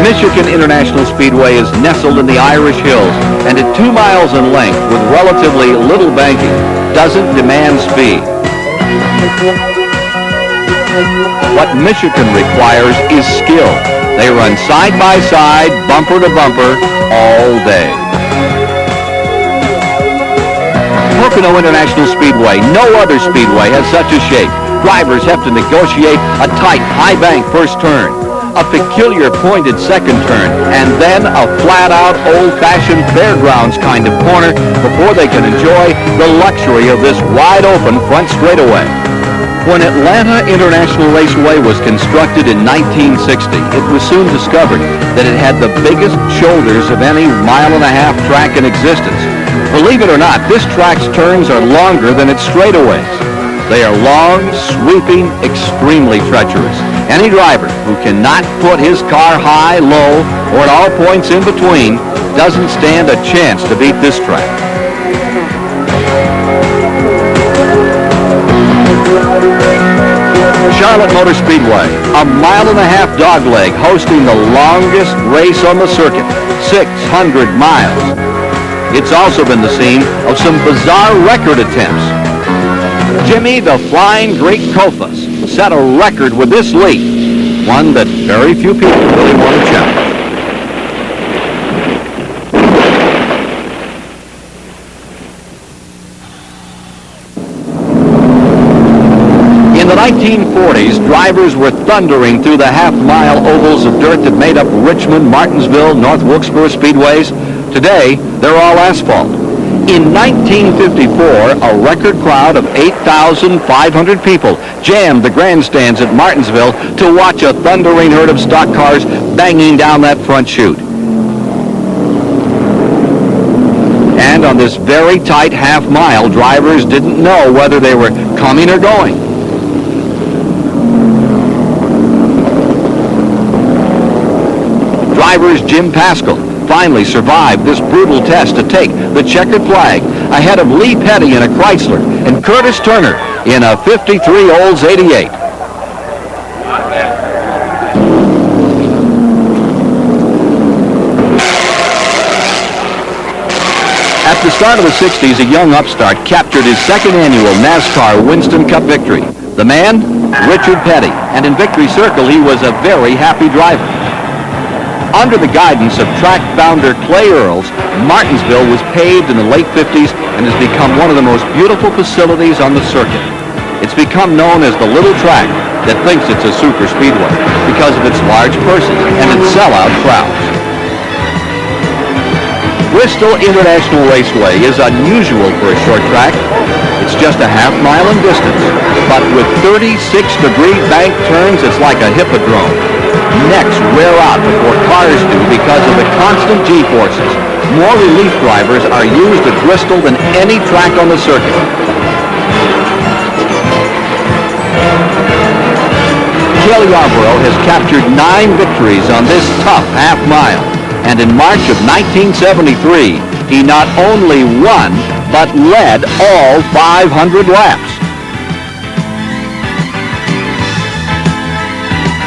Michigan International Speedway is nestled in the Irish Hills, and at 2 miles in length with relatively little banking, doesn't demand speed. What Michigan requires is skill. They run side by side, bumper to bumper, all day. Pocono International Speedway, no other speedway has such a shape. Drivers have to negotiate a tight, high bank first turn, a peculiar pointed second turn, and then a flat-out, old-fashioned fairgrounds kind of corner before they can enjoy the luxury of this wide-open front straightaway. When Atlanta International Raceway was constructed in 1960, it was soon discovered that it had the biggest shoulders of any 1.5 mile track in existence. Believe it or not, this track's turns are longer than its straightaways. They are long, sweeping, extremely treacherous. Any driver who cannot put his car high, low, or at all points in between doesn't stand a chance to beat this track. Charlotte Motor Speedway, 1.5 mile dogleg, hosting the longest race on the circuit, 600 miles. It's also been the scene of some bizarre record attempts. Jimmy the Flying Greek Kofas set a record with this leap, one that very few people really want to challenge. In the 1940s, drivers were thundering through the half-mile ovals of dirt that made up Richmond, Martinsville, North Wilkesboro speedways. Today, they're all asphalt. In 1954, a record crowd of 8,500 people jammed the grandstands at Martinsville to watch a thundering herd of stock cars banging down that front chute. And on this very tight half-mile, drivers didn't know whether they were coming or going. Drivers Jim Pascal finally survived this brutal test to take the checkered flag ahead of Lee Petty in a Chrysler and Curtis Turner in a 53 Olds 88. At the start of the 60s, a young upstart captured his second annual Nascar Winston Cup victory. The man, Richard Petty, and in Victory Circle, he was a very happy driver. Under the guidance of track founder Clay Earls, Martinsville was paved in the late 50s and has become one of the most beautiful facilities on the circuit. It's become known as the little track that thinks it's a super speedway because of its large purses and its sellout crowds. Bristol International Raceway is unusual for a short track. It's just a half mile in distance, but with 36-degree bank turns, it's like a hippodrome. Necks wear out before cars do because of the constant G-forces. More relief drivers are used at Bristol than any track on the circuit. Cale Yarborough has captured 9 victories on this tough half mile. And in March of 1973, he not only won, but led all 500 laps.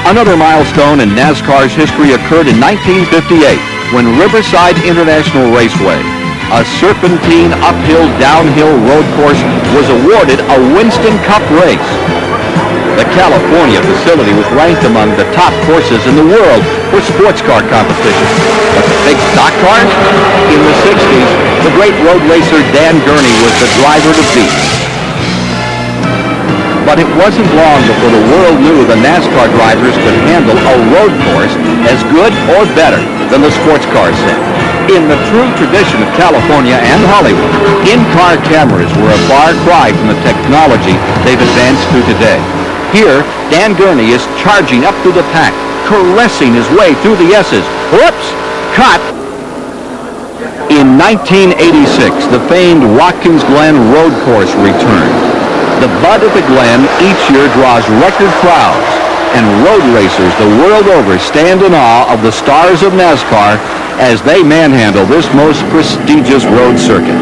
Another milestone in NASCAR's history occurred in 1958 when Riverside International Raceway, a serpentine uphill-downhill road course, was awarded a Winston Cup race. The California facility was ranked among the top courses in the world for sports car competition. But the big stock cars? In the 60s, the great road racer Dan Gurney was the driver to beat. But it wasn't long before the world knew the NASCAR drivers could handle a road course as good or better than the sports car set. In the true tradition of California and Hollywood, in-car cameras were a far cry from the technology they've advanced to today. Here, Dan Gurney is charging up through the pack, caressing his way through the S's. Whoops! Cut! In 1986, the famed Watkins Glen road course returned. The Bud at the Glen each year draws record crowds, and road racers the world over stand in awe of the stars of NASCAR as they manhandle this most prestigious road circuit.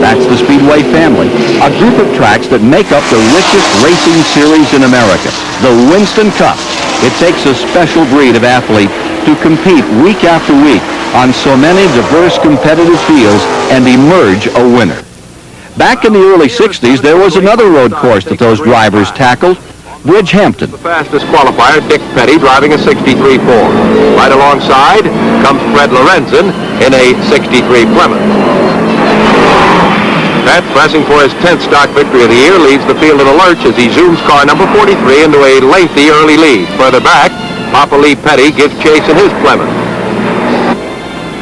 That's the Speedway family, a group of tracks that make up the richest racing series in America, the Winston Cup. It takes a special breed of athlete to compete week after week on so many diverse competitive fields and emerge a winner. Back in the early 60s, there was another road course that those drivers tackled, Bridgehampton. The fastest qualifier, Dick Petty, driving a 63 Ford. Right alongside comes Fred Lorenzen in a 63 Plymouth. Pat, pressing for his 10th stock victory of the year, leads the field in a lurch as he zooms car number 43 into a lengthy early lead. Further back, Papa Lee Petty gives chase in his Plymouth.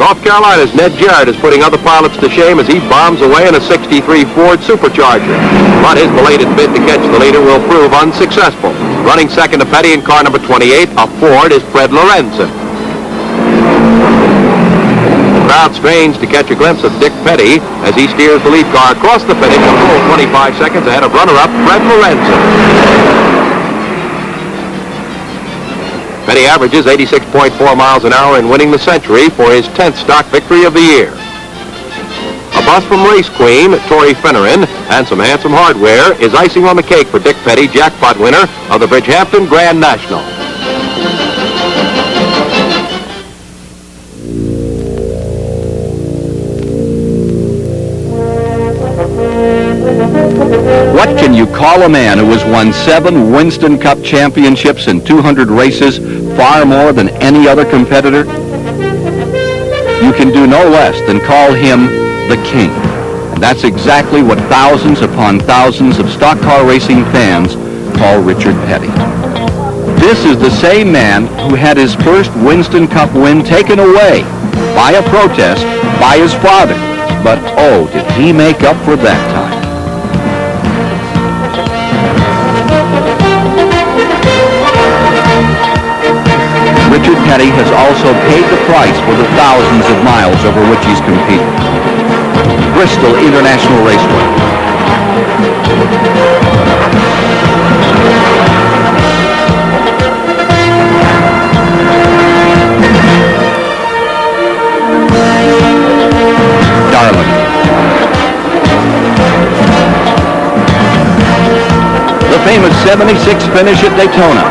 North Carolina's Ned Jarrett is putting other pilots to shame as he bombs away in a 63 Ford Supercharger. But his belated bid to catch the leader will prove unsuccessful. Running second to Petty in car number 28, a Ford, is Fred Lorenzen. The crowd strains to catch a glimpse of Dick Petty as he steers the lead car across the finish a full 25 seconds ahead of runner-up Fred Lorenzen. Petty averages 86.4 miles an hour in winning the Century for his 10th stock victory of the year. A bus from Race Queen, Tori Finneran, and some handsome hardware is icing on the cake for Dick Petty, jackpot winner of the Bridgehampton Grand National. What can you call a man who has won 7 Winston Cup championships and 200 races, far more than any other competitor? You can do no less than call him the King. And that's exactly what thousands upon thousands of stock car racing fans call Richard Petty. This is the same man who had his first Winston Cup win taken away by a protest by his father. But oh, did he make up for that time. Richard Petty has also paid the price for the thousands of miles over which he's competed. Bristol International Raceway. Darling. The famous 76 finish at Daytona.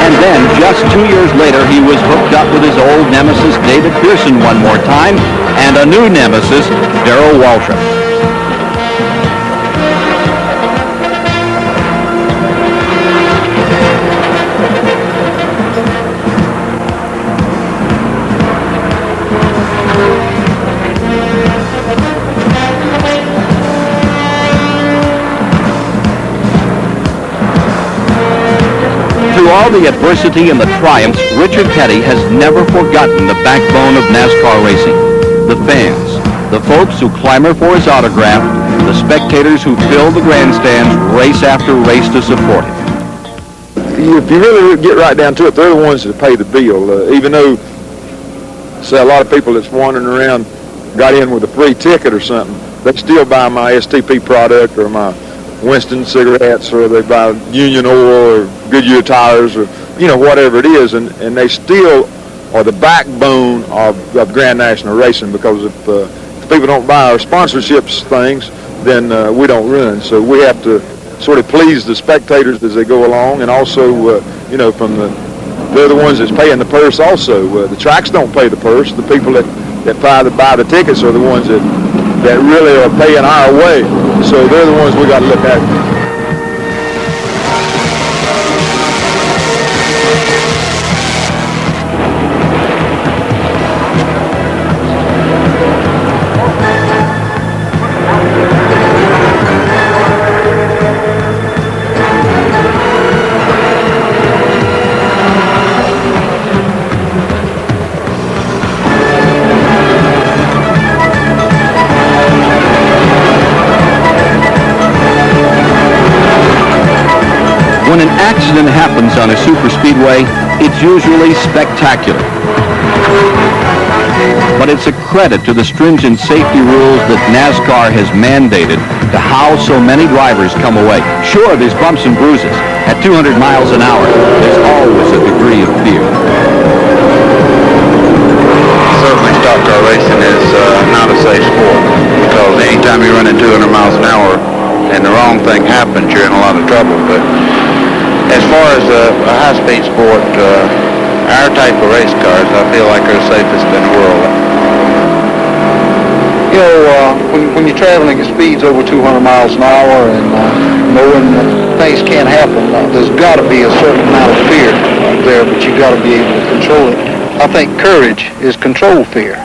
And then, just 2 years later, he was hooked up with his old nemesis, David Pearson, one more time, and a new nemesis, Darrell Waltrip. Through all the adversity and the triumphs, Richard Petty has never forgotten the backbone of NASCAR racing. The fans, the folks who clamor for his autograph, the spectators who fill the grandstands race after race to support him. If you really get right down to it, they're the ones that pay the bill. Even though, say, a lot of people that's wandering around got in with a free ticket or something, they still buy my STP product or my Winston cigarettes, or they buy Union Oil or Goodyear tires, or whatever it is, and they still are the backbone of Grand National Racing, because if people don't buy our sponsorships things, then we don't run. So we have to sort of please the spectators as they go along, and also they're the ones that's paying the purse also. The tracks don't pay the purse. The people that buy the tickets are the ones that really are paying our way. So they're the ones we got to look at. When an accident happens on a superspeedway, it's usually spectacular. But it's a credit to the stringent safety rules that NASCAR has mandated to how so many drivers come away. Sure, there's bumps and bruises. At 200 miles an hour, there's always a degree of fear. Certainly stock car racing is not a safe sport, because anytime you run at 200 miles an hour and the wrong thing happens, you're in a lot of trouble. But as far as a high-speed sport, our type of race cars, I feel like are the safest in the world. When you're traveling at speeds over 200 miles an hour and knowing that things can't happen, there's got to be a certain amount of fear there, but you've got to be able to control it. I think courage is control fear.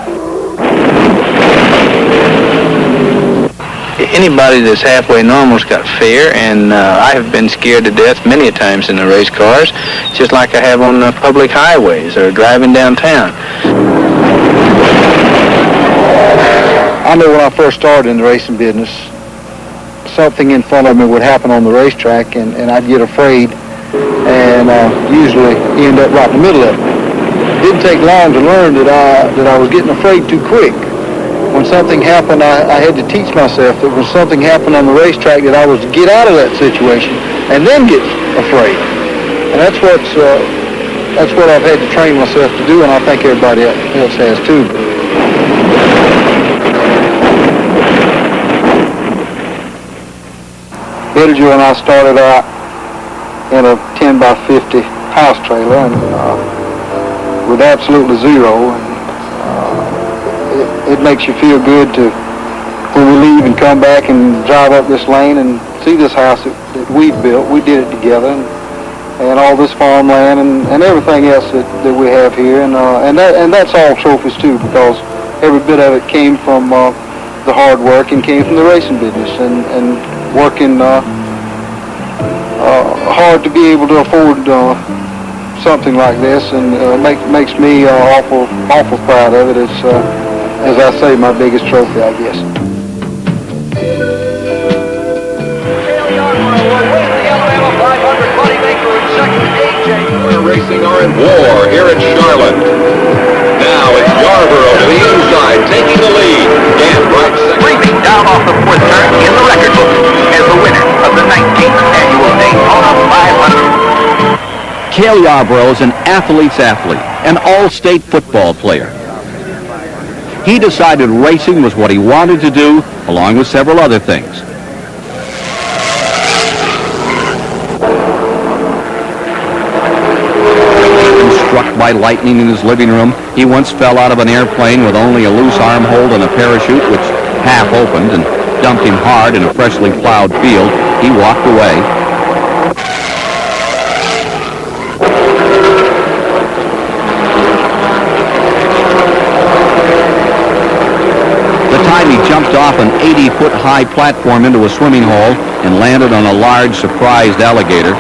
Anybody that's halfway normal's got fear, and I have been scared to death many times in the race cars, just like I have on the public highways or driving downtown. I know when I first started in the racing business, something in front of me would happen on the racetrack, and I'd get afraid, and usually end up right in the middle of it. It didn't take long to learn that I was getting afraid too quick. When something happened, I had to teach myself that when something happened on the racetrack, that I was to get out of that situation and then get afraid. And that's what I've had to train myself to do, and I think everybody else has too. Billinger and I started out in a 10 by 50 house trailer, and with absolutely zero. It makes you feel good to, when we leave and come back and drive up this lane and see this house that we've built. We did it together, and all this farmland and everything else that we have here, and that's all trophies too, because every bit of it came from the hard work and came from the racing business, and working hard to be able to afford something like this, and makes me awful proud of it. It's as I say, my biggest trophy, I guess. Racing are in war here at Charlotte. Now it's Yarborough to the inside, taking the lead. Dan right second. Creeping down off the fourth turn in the record book as the winner of the 19th annual Daytona 500. Cale Yarborough is an athlete's athlete, an all-state football player. He decided racing was what he wanted to do, along with several other things. Struck by lightning in his living room, he once fell out of an airplane with only a loose arm hold and a parachute which half opened and dumped him hard in a freshly plowed field. He walked away. He jumped off an 80-foot high platform into a swimming hole and landed on a large surprised alligator.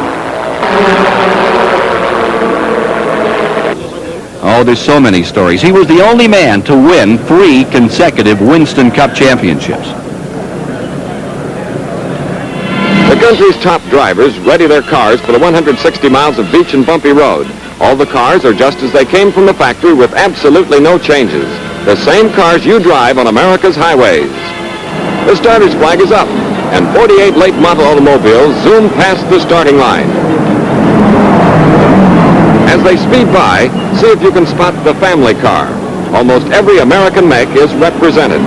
Oh, there's so many stories. He was the only man to win 3 consecutive Winston Cup championships. The country's top drivers ready their cars for the 160 miles of beach and bumpy road. All the cars are just as they came from the factory with absolutely no changes. The same cars you drive on America's highways. The starter's flag is up. and 48 late model automobiles zoom past the starting line. As they speed by, see if you can spot the family car. Almost every American make is represented.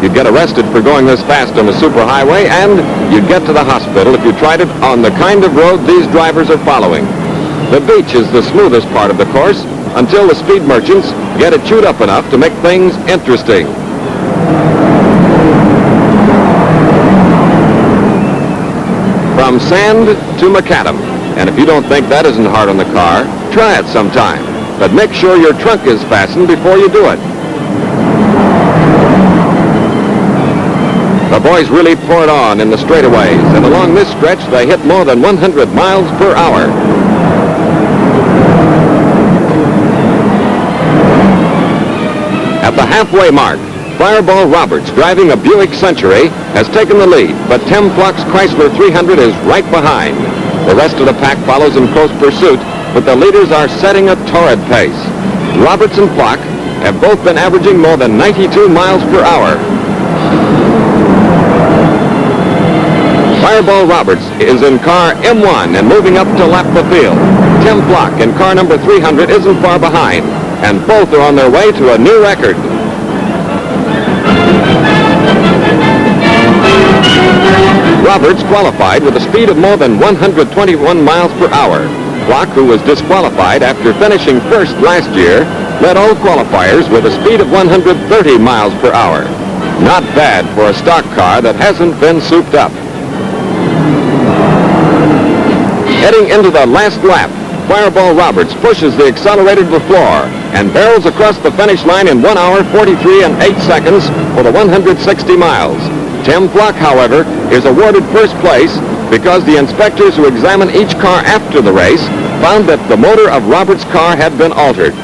You'd get arrested for going this fast on a superhighway, and you'd get to the hospital if you tried it on the kind of road these drivers are following. The beach is the smoothest part of the course until the speed merchants get it chewed up enough to make things interesting. From sand to macadam. And if you don't think that isn't hard on the car, try it sometime. But make sure your trunk is fastened before you do it. The boys really pour it on in the straightaways, and along this stretch they hit more than 100 miles per hour. At the halfway mark, Fireball Roberts, driving a Buick Century, has taken the lead, but Tim Flock's Chrysler 300 is right behind. The rest of the pack follows in close pursuit, but the leaders are setting a torrid pace. Roberts and Flock have both been averaging more than 92 miles per hour. Fireball Roberts is in car M1 and moving up to lap the field. Tim Flock in car number 300 isn't far behind, and both are on their way to a new record. Roberts qualified with a speed of more than 121 miles per hour. Flock, who was disqualified after finishing first last year, led all qualifiers with a speed of 130 miles per hour. Not bad for a stock car that hasn't been souped up. Heading into the last lap, Fireball Roberts pushes the accelerator to the floor and barrels across the finish line in 1 hour, 43 and 8 seconds for the 160 miles. Tim Flock, however, is awarded first place because the inspectors who examined each car after the race found that the motor of Roberts' car had been altered.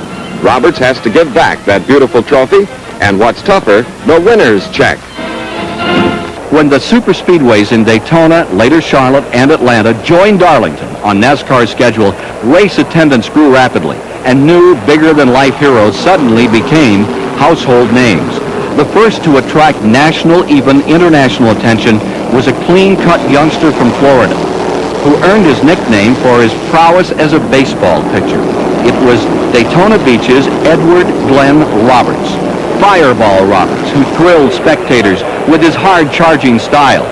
Roberts has to give back that beautiful trophy, and what's tougher, the winner's check. When the super speedways in Daytona, later Charlotte, and Atlanta joined Darlington on NASCAR's schedule, race attendance grew rapidly, and new, bigger-than-life heroes suddenly became household names. The first to attract national, even international attention was a clean-cut youngster from Florida who earned his nickname for his prowess as a baseball pitcher. It was Daytona Beach's Edward Glenn Roberts, Fireball Roberts, who thrilled spectators with his hard-charging style.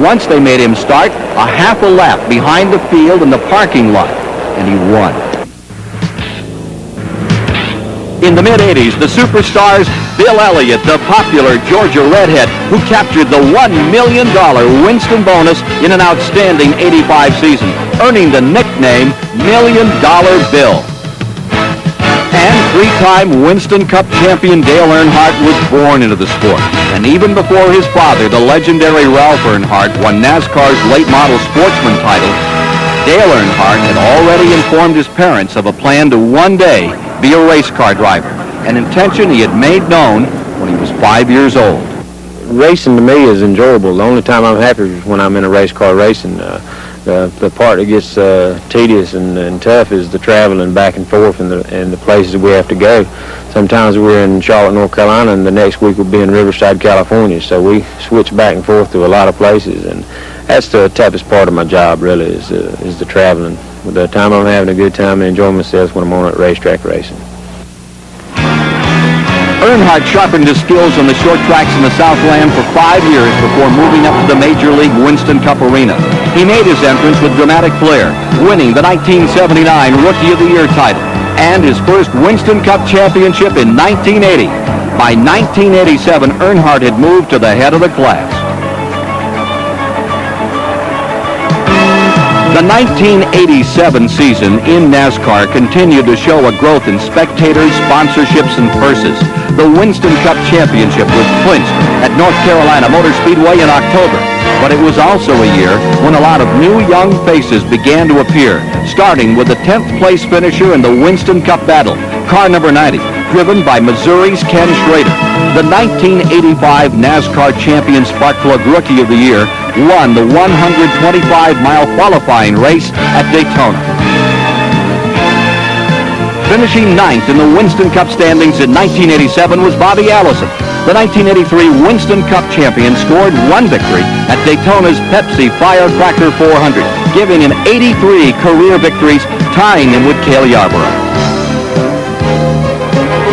Once they made him start a half a lap behind the field in the parking lot, and he won. In the mid-'80s, the superstars Bill Elliott, the popular Georgia redhead, who captured the $1 million Winston bonus in an outstanding '85 season, earning the nickname Million Dollar Bill. And three-time Winston Cup champion Dale Earnhardt was born into the sport. And even before his father, the legendary Ralph Earnhardt, won NASCAR's late model sportsman title, Dale Earnhardt had already informed his parents of a plan to one day be a race car driver, an intention he had made known when he was 5 years old. Racing to me is enjoyable. The only time I'm happy is when I'm in a race car racing. The part that gets tedious and tough is the traveling back and forth and the places we have to go. Sometimes we're in Charlotte, North Carolina, and the next week we'll be in Riverside, California. So we switch back and forth to a lot of places, and that's the toughest part of my job, really, is the traveling. The time I'm having a good time and enjoying myself when I'm on that racetrack racing. Earnhardt sharpened his skills on the short tracks in the Southland for 5 years before moving up to the Major League Winston Cup Arena. He made his entrance with dramatic flair, winning the 1979 Rookie of the Year title and his first Winston Cup championship in 1980. By 1987, Earnhardt had moved to the head of the class. The 1987 season in NASCAR continued to show a growth in spectators, sponsorships, and purses. The Winston Cup Championship was clinched at North Carolina Motor Speedway in October, but it was also a year when a lot of new young faces began to appear, starting with the 10th place finisher in the Winston Cup battle, car number 90, driven by Missouri's Ken Schrader. The 1985 NASCAR champion Spark Plug Rookie of the Year won the 125-mile qualifying race at Daytona. Finishing ninth in the Winston Cup standings in 1987 was Bobby Allison. The 1983 Winston Cup champion scored one victory at Daytona's Pepsi Firecracker 400, giving him 83 career victories, tying him with Cale Yarborough.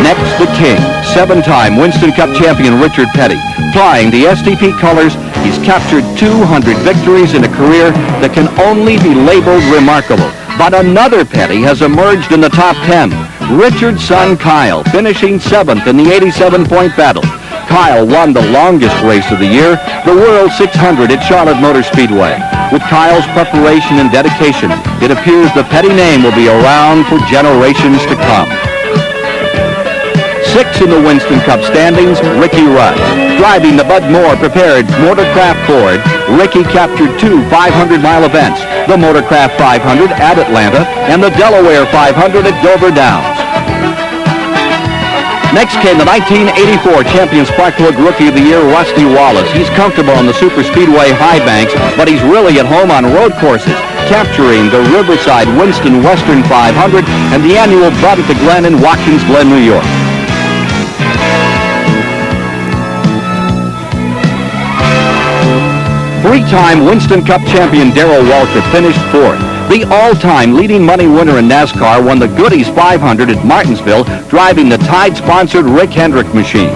Next, the King, seven-time Winston Cup champion Richard Petty. Flying the STP colors, he's captured 200 victories in a career that can only be labeled remarkable. But another Petty has emerged in the top 10. Richard's son Kyle, finishing seventh in the 87-point battle. Kyle won the longest race of the year, the World 600 at Charlotte Motor Speedway. With Kyle's preparation and dedication, it appears the Petty name will be around for generations to come. Sixth in the Winston Cup standings, Ricky Rudd. Driving the Bud Moore prepared Motorcraft Ford, Ricky captured two 500-mile events, the Motorcraft 500 at Atlanta and the Delaware 500 at Dover Downs. Next came the 1984 Champion Spark Plug Rookie of the Year, Rusty Wallace. He's comfortable on the Super Speedway high banks, but he's really at home on road courses, capturing the Riverside Winston Western 500 and the annual Bud at the Glen in Watkins Glen, New York. Three-time Winston Cup champion Darrell Waltrip finished fourth. The all-time leading money winner in NASCAR won the Goodies 500 at Martinsville, driving the Tide-sponsored Rick Hendrick machine.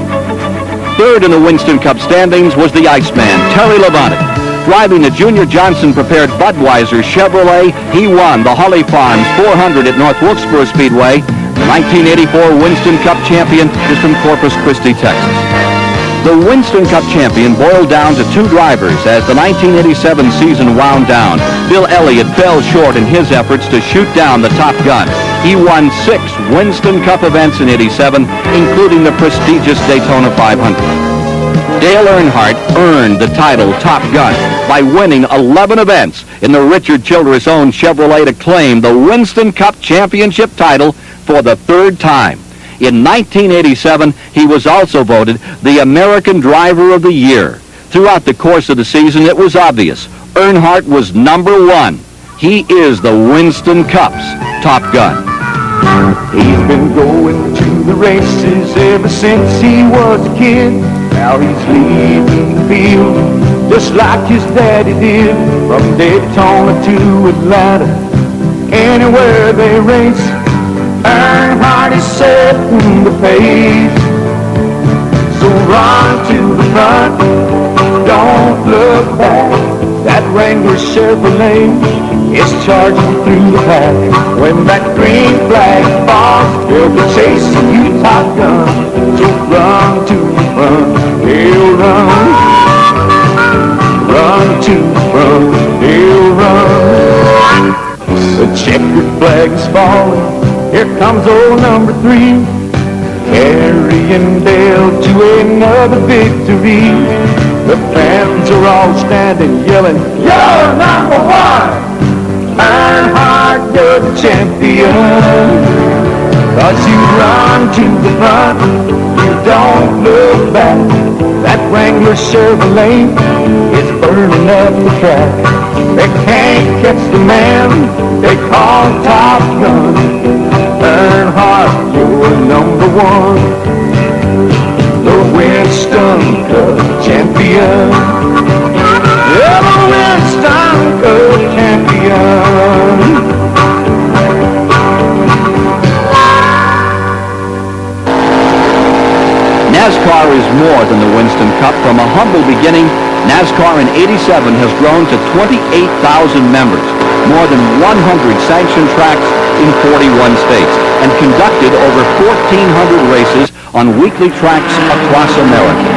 Third in the Winston Cup standings was the Iceman, Terry Labonte. Driving the Junior Johnson-prepared Budweiser Chevrolet, he won the Holly Farms 400 at North Wilkesboro Speedway. The 1984 Winston Cup champion is from Corpus Christi, Texas. The Winston Cup champion boiled down to two drivers as the 1987 season wound down. Bill Elliott fell short in his efforts to shoot down the Top Gun. He won 6 Winston Cup events in '87, including the prestigious Daytona 500. Dale Earnhardt earned the title Top Gun by winning 11 events in the Richard Childress-owned Chevrolet to claim the Winston Cup championship title for the third time. In 1987, he was also voted the American Driver of the Year. Throughout the course of the season, it was obvious. Earnhardt was number one. He is the Winston Cup's Top Gun. He's been going to the races ever since he was a kid. Now he's leaving the field just like his daddy did. From Daytona to Atlanta, anywhere they race, Earnhardt is setting the pace. So run to the front, don't look back. That Wrangler Chevrolet is charging through the pack. When that green flag falls, they'll be chasing you, Top Gun. So run to the front, they'll run. Run to the front, they'll run. The checkered flag is falling. Here comes old number 3, carrying Dale to another victory. The fans are all standing, yelling, "You're number 1! Earnhardt, you're the champion. 'Cause you run to the front, you don't look back. That Wrangler Chevrolet is burning up the track. They can't catch the man they call Top Gun. Earnhardt, you're number 1, the Winston Cup champion. Yeah, the Winston Cup champion." NASCAR is more than the Winston Cup. From a humble beginning, NASCAR in '87 has grown to 28,000 members, more than 100 sanctioned tracks in 41 states, and conducted over 1,400 races on weekly tracks across America.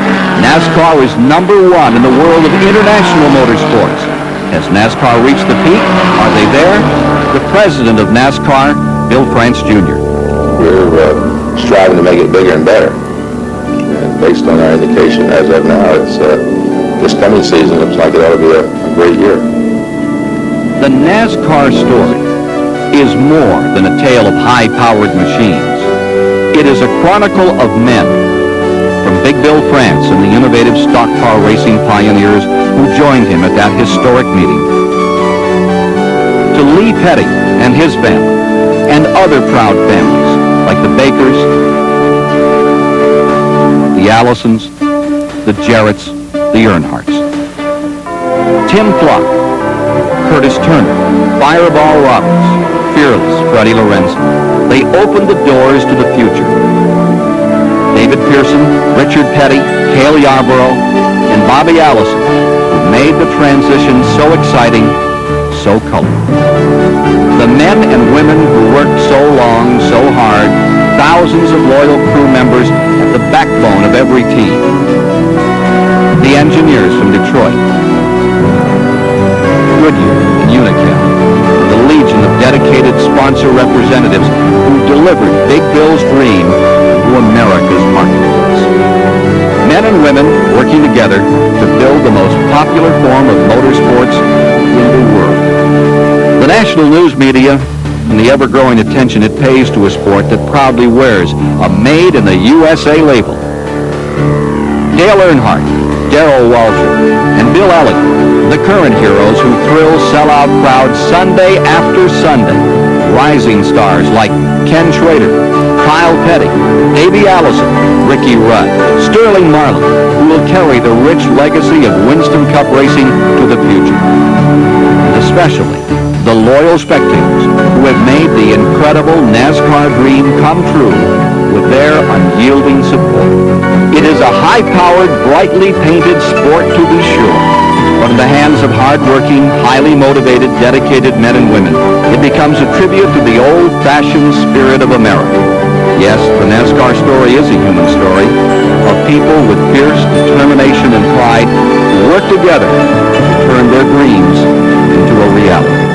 NASCAR is number 1 in the world of international motorsports. Has NASCAR reached the peak? Are they there? The president of NASCAR, Bill France Jr. We're striving to make it bigger and better. And based on our indication as of now, it's this coming season looks like it ought to be a great year. The NASCAR story is more than a tale of high-powered machines. It is a chronicle of men, from Big Bill France and the innovative stock car racing pioneers who joined him at that historic meeting, to Lee Petty and his family, and other proud families like the Bakers, the Allisons, the Jarretts, the Earnhardts. Tim Flock, Curtis Turner, Fireball Roberts, Fearless Freddie Lorenzo. They opened the doors to the future. David Pearson, Richard Petty, Cale Yarborough, and Bobby Allison, who made the transition so exciting, so colorful. The men and women who worked so long, so hard, thousands of loyal crew members at the backbone of every team. The engineers from Detroit, Goodyear and Unicap, the legion of dedicated sponsor representatives who delivered Big Bill's dream to America's marketplace. Men and women working together to build the most popular form of motorsports in the world. The national news media and the ever-growing attention it pays to a sport that proudly wears a Made in the USA label. Dale Earnhardt, Darrell Waltrip, and Bill Elliott, the current heroes who thrill sellout crowds Sunday after Sunday. Rising stars like Ken Schrader, Kyle Petty, Davey Allison, Ricky Rudd, Sterling Marlin, who will carry the rich legacy of Winston Cup racing to the future. And especially the loyal spectators who have made the incredible NASCAR dream come true with their unyielding support. It is a high-powered, brightly painted sport to be sure, but in the hands of hard-working, highly motivated, dedicated men and women, it becomes a tribute to the old-fashioned spirit of America. Yes, the NASCAR story is a human story of people with fierce determination and pride who work together to turn their dreams into a reality.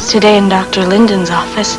today in Dr. Linden's office.